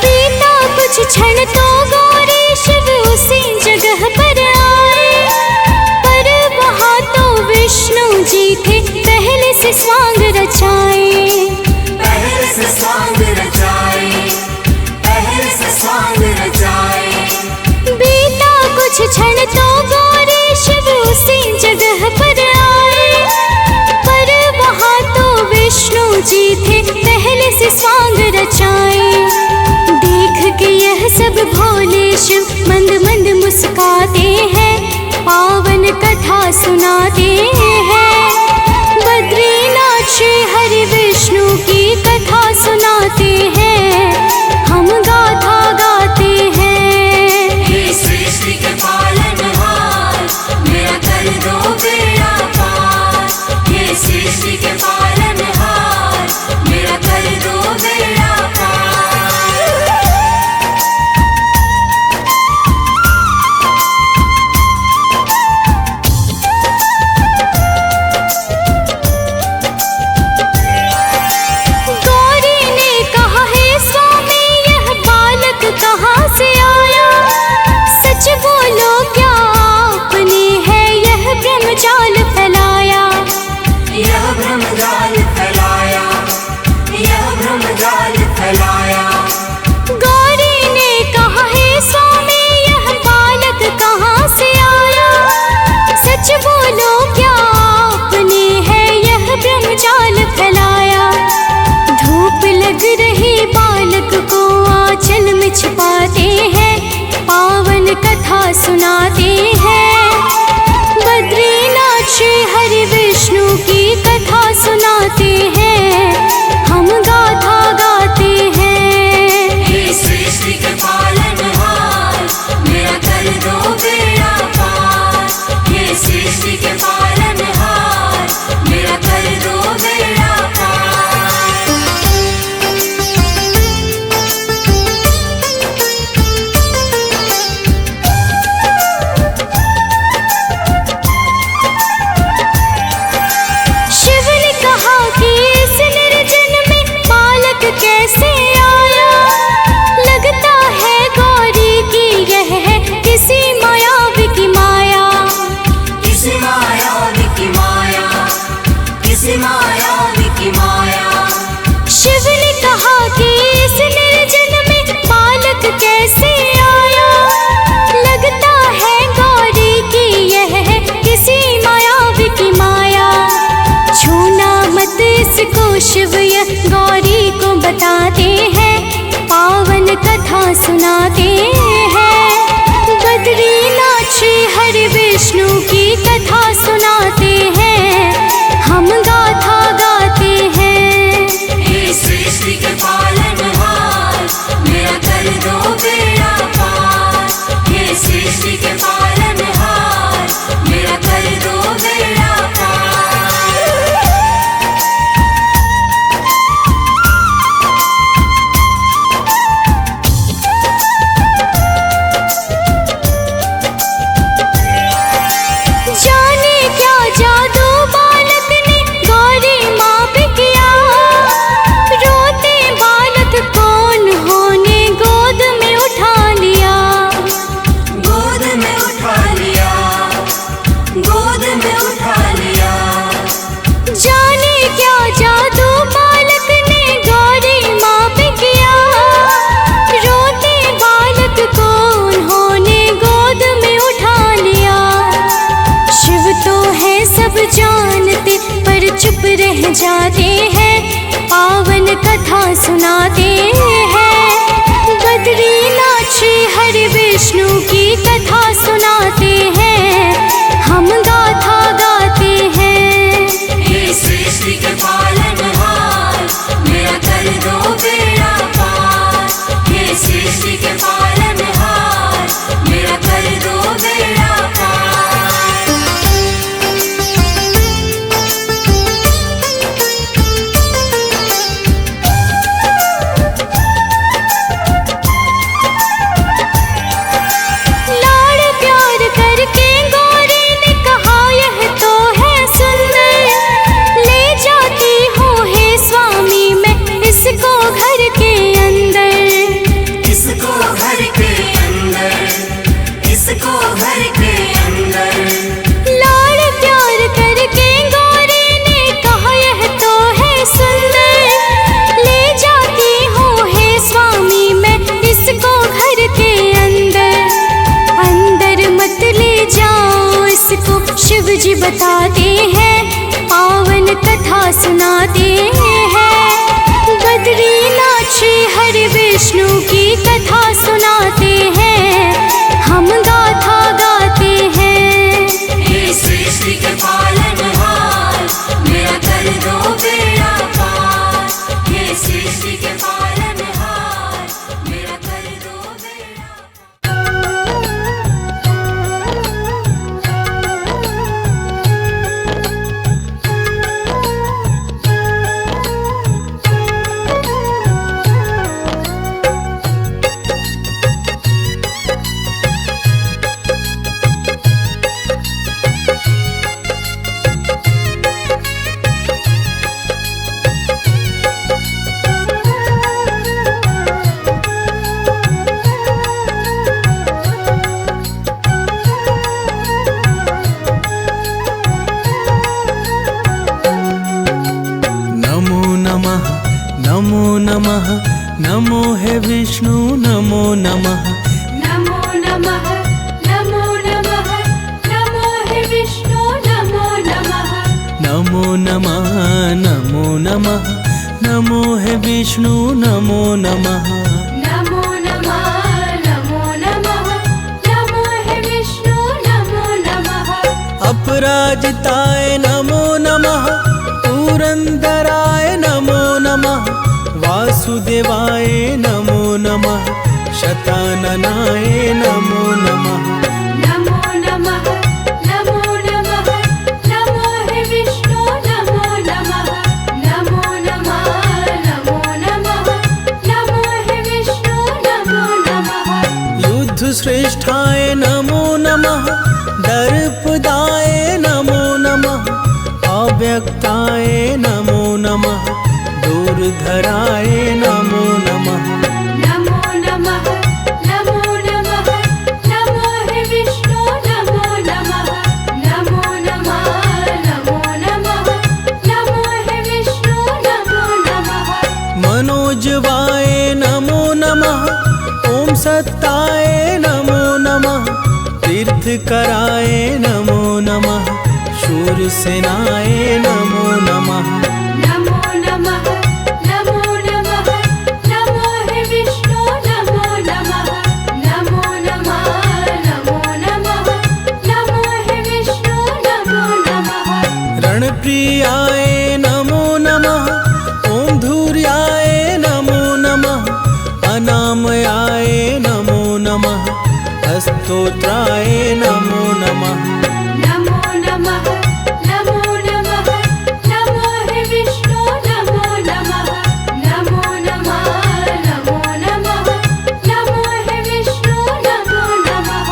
बीता कुछ क्षण तो गौरी शिव उसी जगह पर आए, पर वहाँ तो विष्णु जी थे पहले से स्वांग रचाए। पहले से सांग रचाए, पहले से सांग रचाए। बीता कुछ क्षण तो गौरी शिव उसी जगह पर आए, पर वहाँ तो विष्णु जी थे पहले से स्वांग रचाए। देख के यह सब भोले शिव मंद मंद मुस्काते हैं, पावन कथा सुनाते हैं। बद्रीनाथ श्री हरि विष्णु की कथा सुनाते हैं, हम गाथा गाते हैं। हे सृष्टि के पालनहार, मेरा कर दो बेड़ा पार। हे सृष्टि के पालनहार, मेरा कर दो बेड़ा पार। शिव यह गौरी को बताते हैं, पावन कथा सुनाते हैं। बद्रीनाथ श्री हरि विष्णु की कथा सुनाते हैं, हम गाथा गाते हैं। हे सृष्टि के पालनहार, मेरा कर दो बेड़ा पार। हे सृष्टि के पालनहार, मेरा कर दो बेड़ा पार। जाने क्या जादू बालक ने गौरी माँ पे किया, रोते बालक कौन होने गोद में उठा लिया। गोद में उठा लिया, गोद में उठा लिया। जाने क्या जादू बालक ने गौरी माँ पे किया, रोते बालक कौन होने गोद में उठा लिया। शिव तो है सब जानते पर चुप रह जाते हैं, पावन कथा सुनाते हैं। बद्रीनाथ श्री हरि विष्णु की कथा सुनाते हैं, हम गाथा गाते हैं। हे सृष्टि के पालनहार, मेरा कर दो बेड़ा पार। हे सृष्टि के पालनहार, मेरा कर दो बेड़ा पार। लाड़ प्यार करके गौरी ने कहा यह तो है सुंदर, ले जाती हूँ हे स्वामी मैं इसको घर के अंदर। इसको घर के अंदर, इसको घर के अंदर। लाड़ प्यार करके गौरी ने कहा यह तो है सुंदर, ले जाती हूँ हे स्वामी मैं इसको घर के अंदर। अंदर मत ले जाओ इसको शिव जी बताते हैं, पावन कथा सुनाते हैं। बद्रीनाथ श्री हरि विष्णु की कथा सुनाते हैं, हम गाथा गाते हैं। हे सृष्टि के पालनहार, मेरा कर दो बेड़ा पार। हे सृष्टि के पालनहार, मेरा कर दो बेड़ा नमो नमः, नमो नमः, नमो हे विष्णु नमो नमः। नमो नमः, नमो नमः, नमो हे विष्णु नमो नमः। नमो नमः, नमो नमः, नमो हे विष्णु नमो नमः। नमो नमः, नमो नमः, नमो हे विष्णु नमो नमः। अपराजिताय नमो नमः, पुरंदराय नमो नमः, वासुदेवाय नमो नमः, शताननाय नमो नमः। नमो नमः, नमो नमः, नमो हे विष्णु नमो नमः। नमो नमः, नमो नमः, नमो हे विष्णु नमो नमः। युद्ध श्रेष्ठाय नमो नमः, दर्पदाय नमो नमः, अव्यक्ताय नमो नमः, दूरधराय नमो नमः। नमो नमः, नमो नमः, नमो हे विष्णु नमो नमः। नमो नमः, नमो नमः, नमो हे विष्णु नमो नमः। मनोजवाय नमो नमः, ओम सत्ताय नमो नमः, तीर्थकराय नमो नमः, शूरसेनाय नमो नमः। नमो नमः, स्तोत्राय नमो नमः। नमो नमः नमो नमः नमो हे विष्णु नमो नमः। नमो नमः नमो नमः नमो हे विष्णु नमो नमः।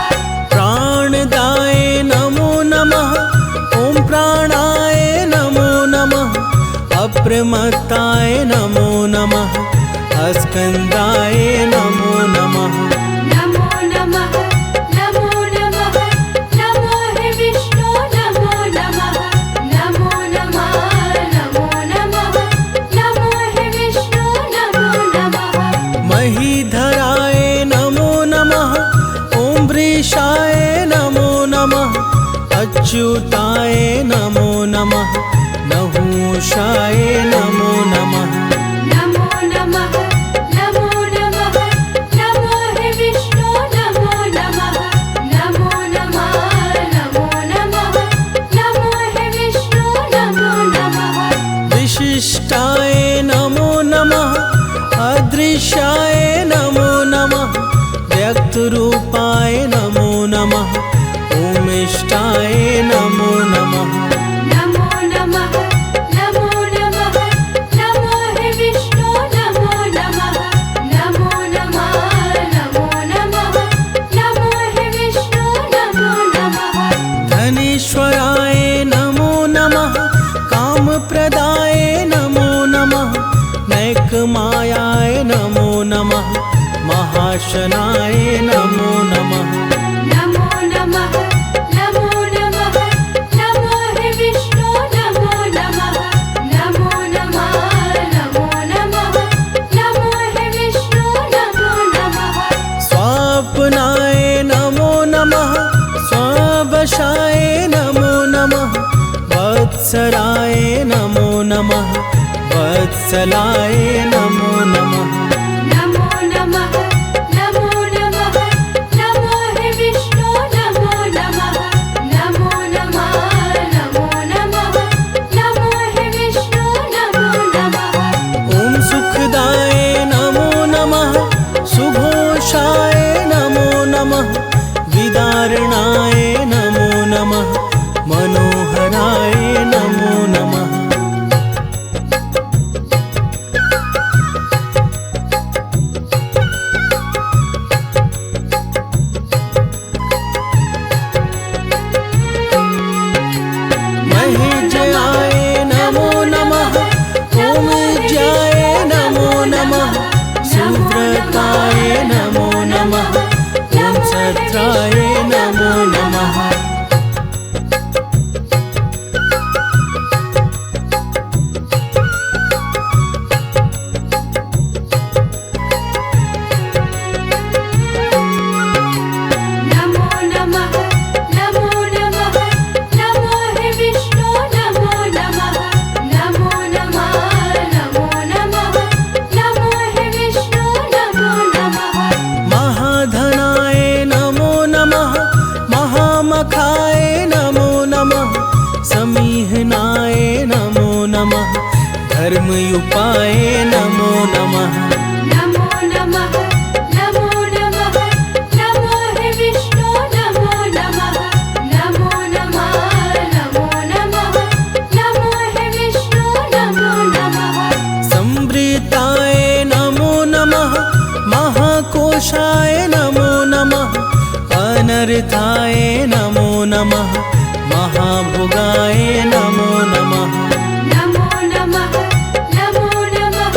प्राणदाय नमो नमः। ॐ प्राणाय नमो नमः। अप्रमत्ताय नमो नमः। अस्कन्दाय नमो नमः। नमो नमः नमो नमः नमो हे विष्णु नमो नमः। नमो नमः नमो नमः नमो हे विष्णु नमो नमः। महीधराय नमो नमः। ॐ वृषाय नमो नमः। अच्युताय नमो नमः। नहुषाय नमो नमः। नमो नमः नमो नमः नमो हे विष्णु नमो नमः। नमो नमः नमो नमः नमो हे विष्णु नमो नमः। विशिष्टाय नमो नमः। अदृश्याय नमो नमः। व्यक्तरूपाय नमो नमः। ओमिष्टाय नमो नमः। नमो नमः नमो नमः नमो हे विष्णु नमो नमः। नमो नमः नमो नमः नमो हे विष्णु नमो नमः। धनेश्वराय नमो नमः। कामप्रदाय नमो नमः। नैकमायाय नमो नमः। महाशनाय नमो नमः। नमो नमः नमो नमः नमो हे विष्णु नमो नमः। नमो नमः नमो नमः नमो हे विष्णु नमो नमः। स्वापनाय नमो नमः। स्वावशाय नमो नमः। वत्सराय नमो नमः। वत्सलाय नमो नमः। नमो नमः नमो नमः नमो हे विष्णु नमो नमः। नमो नमः नमो नमः नमो हे विष्णु नमो नमः। ॐ सुखदाय नमो नमः। सुघोषाय नमो नमः। विदारणाय नमो नमः। मनोहराय नमो नमः। महेजयाय नमो नमः। ओमज्याय नमो नमः। सुव्रताय नमो नमः। ॐ सत्राय नमो नमः। नमो नमः नमो नमः नमो हे विष्णु नमो नमः। नमो नमः नमो नमः नमो हे विष्णु नमो नमः। महाधनाय नमो नमः। महामखाय नमो नमः। समीहनाय नमो नमः। धर्मयुपाय नमो नमः। नमो नमः नमो नमः नमो हे विष्णु नमो नमः। नमो नमः नमो नमः नमो हे विष्णु नमो नमः। संवृताय नमो नमः। महाकोशाय नमो नमः। अनर्थाय नमो नमः। महाभोगाय नमो नमः। नमो नमः नमो नमः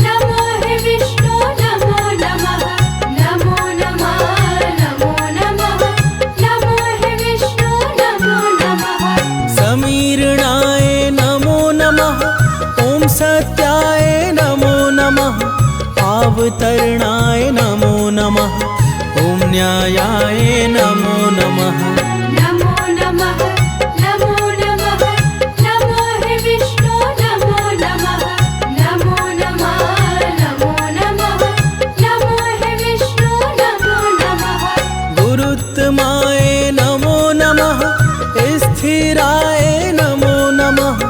नमो हे विष्णु नमो नमः। नमो नमः नमो नमः नमो हे विष्णु नमो नमः। समीरणाय नमो नमः। ॐ सत्याय नमो नमः। अवतरणाय नमो नमः। ॐ न्यायाय नमो नमः। नमो नमः नमो नमः नमो हे विष्णु नमो नमः। नमो नमः नमो नमः नमो हे विष्णु नमो नमः। गुरुत्तमाय नमो नमः। स्थिराय नमो नमः।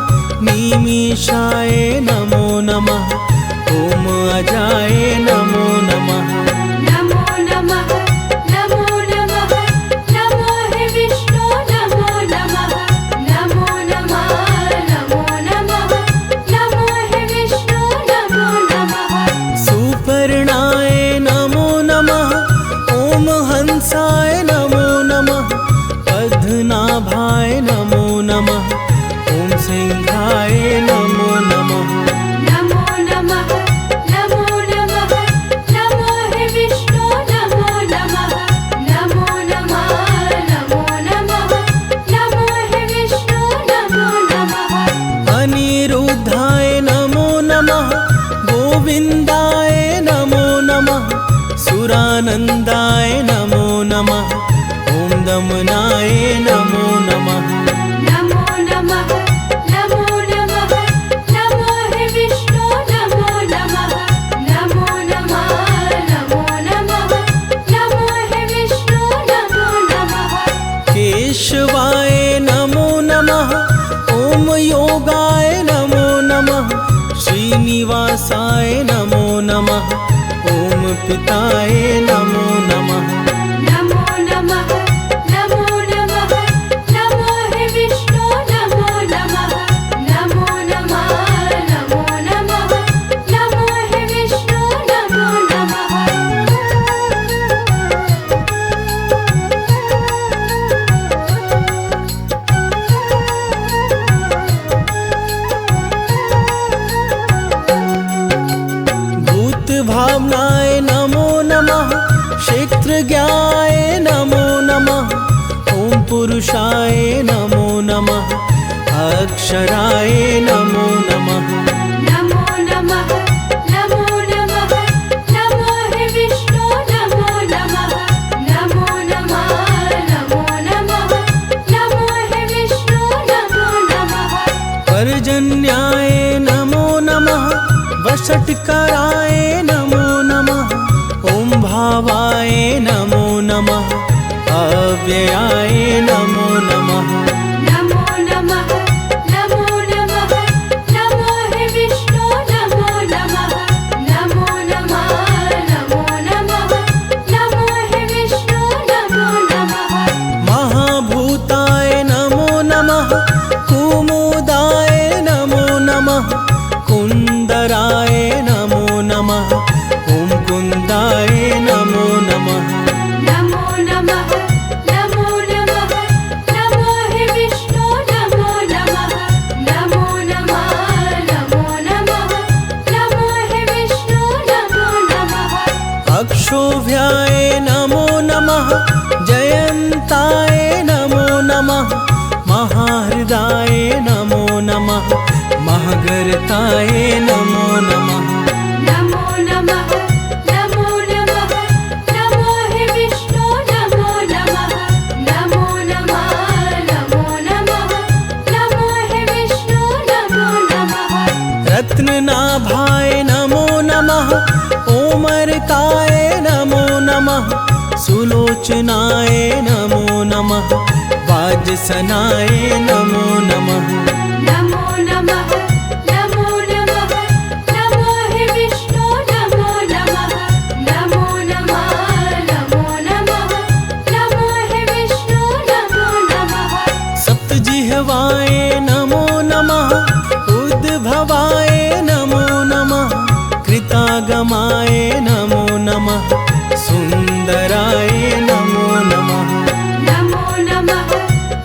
निमिषाय नमो नमः। ॐ अजाय नमो नमः। नमो नमः नमो नमः सच्चिदानन्दाय नमो नमः। ॐ दमनाय नमो नमः। नमो नमः नमो नमः नमो हे विष्णु नमो नमः। नमो नमः नमो नमः नमो हे विष्णु नमो नमः। केशवाय नमो नमः। ॐ योगाय नमो नमः। श्रीनिवासाय नमो नमः। ॐ पिताय नमो नमः। नमो नमः नमो नमः नमो हे विष्णु नमो नमः। नमो नमः नमो नमः नमो हे विष्णु नमो नमः। भावनाय नमो नमः। क्षेत्रज्ञाय नमो नमः। ॐ पुरुषाय नमो नमः। अक्षराय नमो नमः। नमो नमः नमो नमः नमो हे विष्णु नमो नमः। नमो नमः नमो नमः नमो हे विष्णु नमो नमः। पर्जन्याय नमो नमः। वषट्काराय नमो नमः। ॐ भावाय नमो नमः। अव्ययाय नमो नमः। नमो नमः नमो नमः नमो हे विष्णु नमो नमः। नमो नमः नमो नमः नमो हे विष्णु नमो नमः। महाभूताय नमो नमः। कुमुदाय नमो नमः। कुन्दराय नमो नमः। ॐ कुन्दाय नमो नमः। नमो नमः नमो नमः नमो हे विष्णु नमो नमः। नमो नमः नमो नमः नमो हे विष्णु नमो नमः। अक्षोभ्याय नमो नमः। जयन्ताय नमो नमः। महाहृदाय नमो नमः। महगर्ताय नमो नमः। नमो नमः नमो नमः नमो हे विष्णु नमो नमः। नमो नमः नमो नमः नमो हे विष्णु नमो नमः। रत्ननाभाय नमो नमः। ओमरकाय नमो नमः। सुलोचनाय नमो नमः। वाजसनाय नमो नमः। नमो नमः नमो नमः नमो हे विष्णु नमो नमः। नमो नमः नमो नमः नमो हे विष्णु नमो नमः। सप्तजिह्वाय नमो नमः। उद्भवाय नमो नमः। कृतागमाय नमो नमः। सुन्दराय नमो नमः। नमो नमः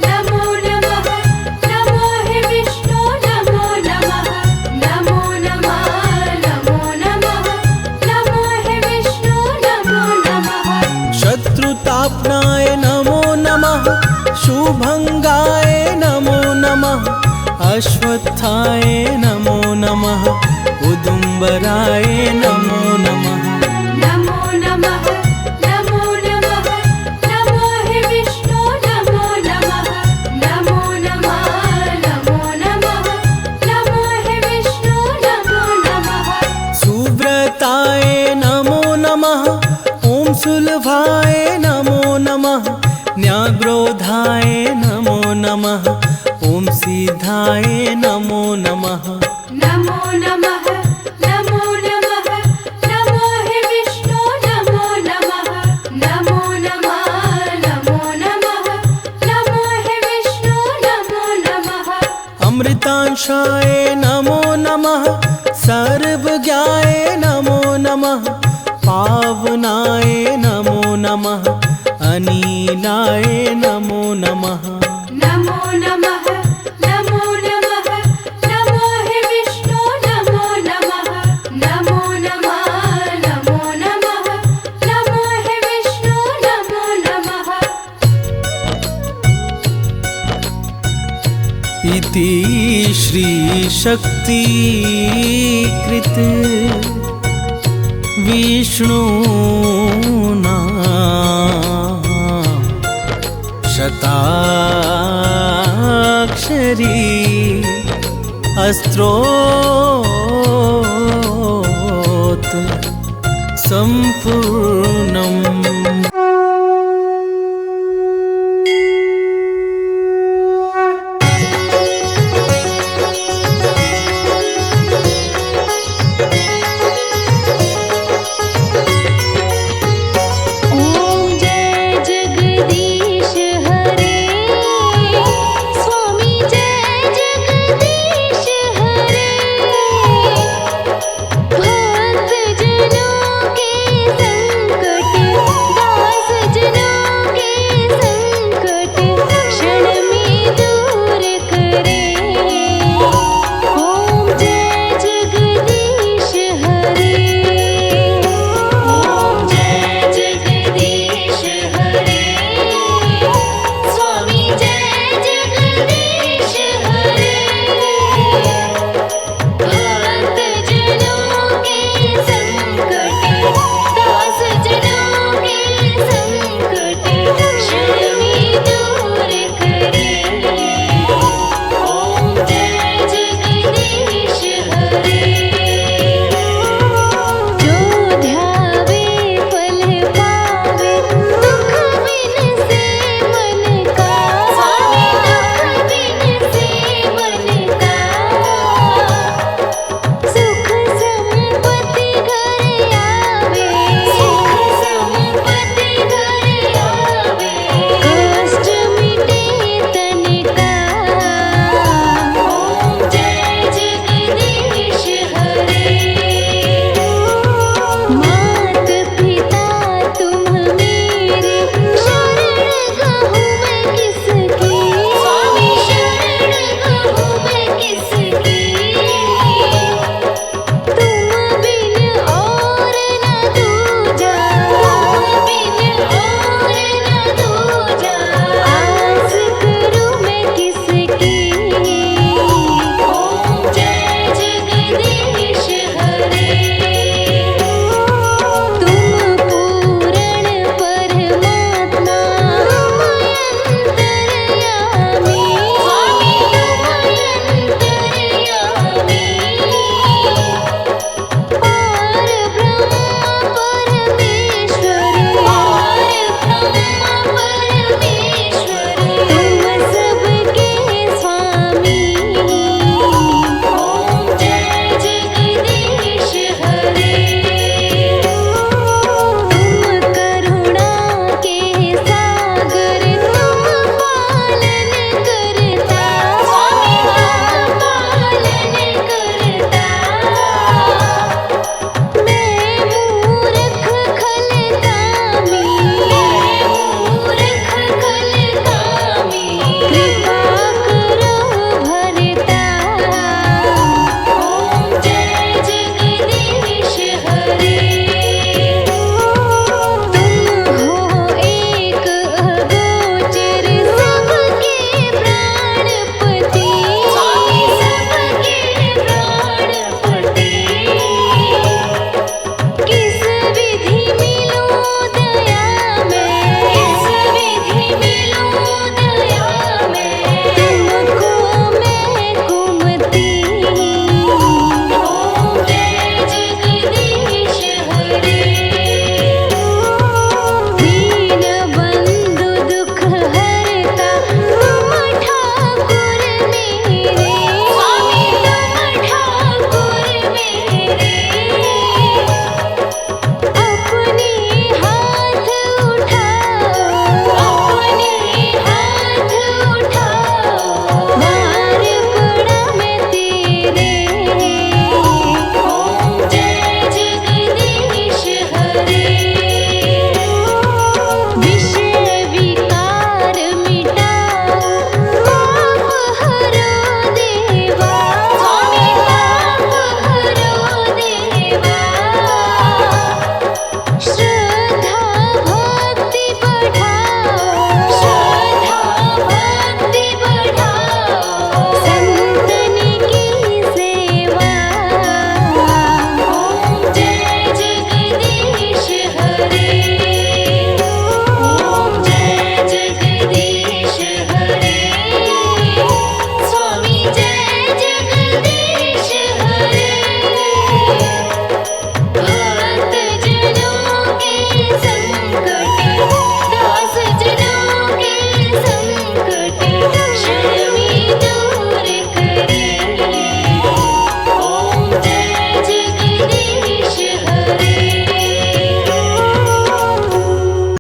नमो नमः नमो हे विष्णु नमो नमः। नमो नमः नमो नमः नमो हे विष्णु नमो नमः। शत्रुतापनाय नमो नमः। शुभङ्गाय नमो नमः। अश्वत्थाय नमो नमः। उदुम्बराय नमो नमः। नमो नमः नमो नमः नमो हे विष्णु नमो नमः। नमो नमः नमो नमः नमो हे विष्णु नमो नमः। सुव्रताय नमो नमः। ॐ सुलभाय नमो नमः। न्याग्रोधाय नमो नमः। ॐ सिद्धाय नमो नमः। नमो नमः नमो नमः नमो हे विष्णु नमो नमः। नमो नमः नमो नमः नमो हे विष्णु नमो नमः। अमृतांशाय नमो नमः। सर्वज्ञाय नमो नमः। पावनाय नमो नमः। अनिलाय नमो नमः। नमो नमः नमो नमः नमो हे विष्णु नमो नमः। नमो नमः नमो नमः नमो हे विष्णु नमो नमः। इति श्रीशक्तिकृत विष्णु नाम शताक्षरी अस्त्रोत संपूर्ण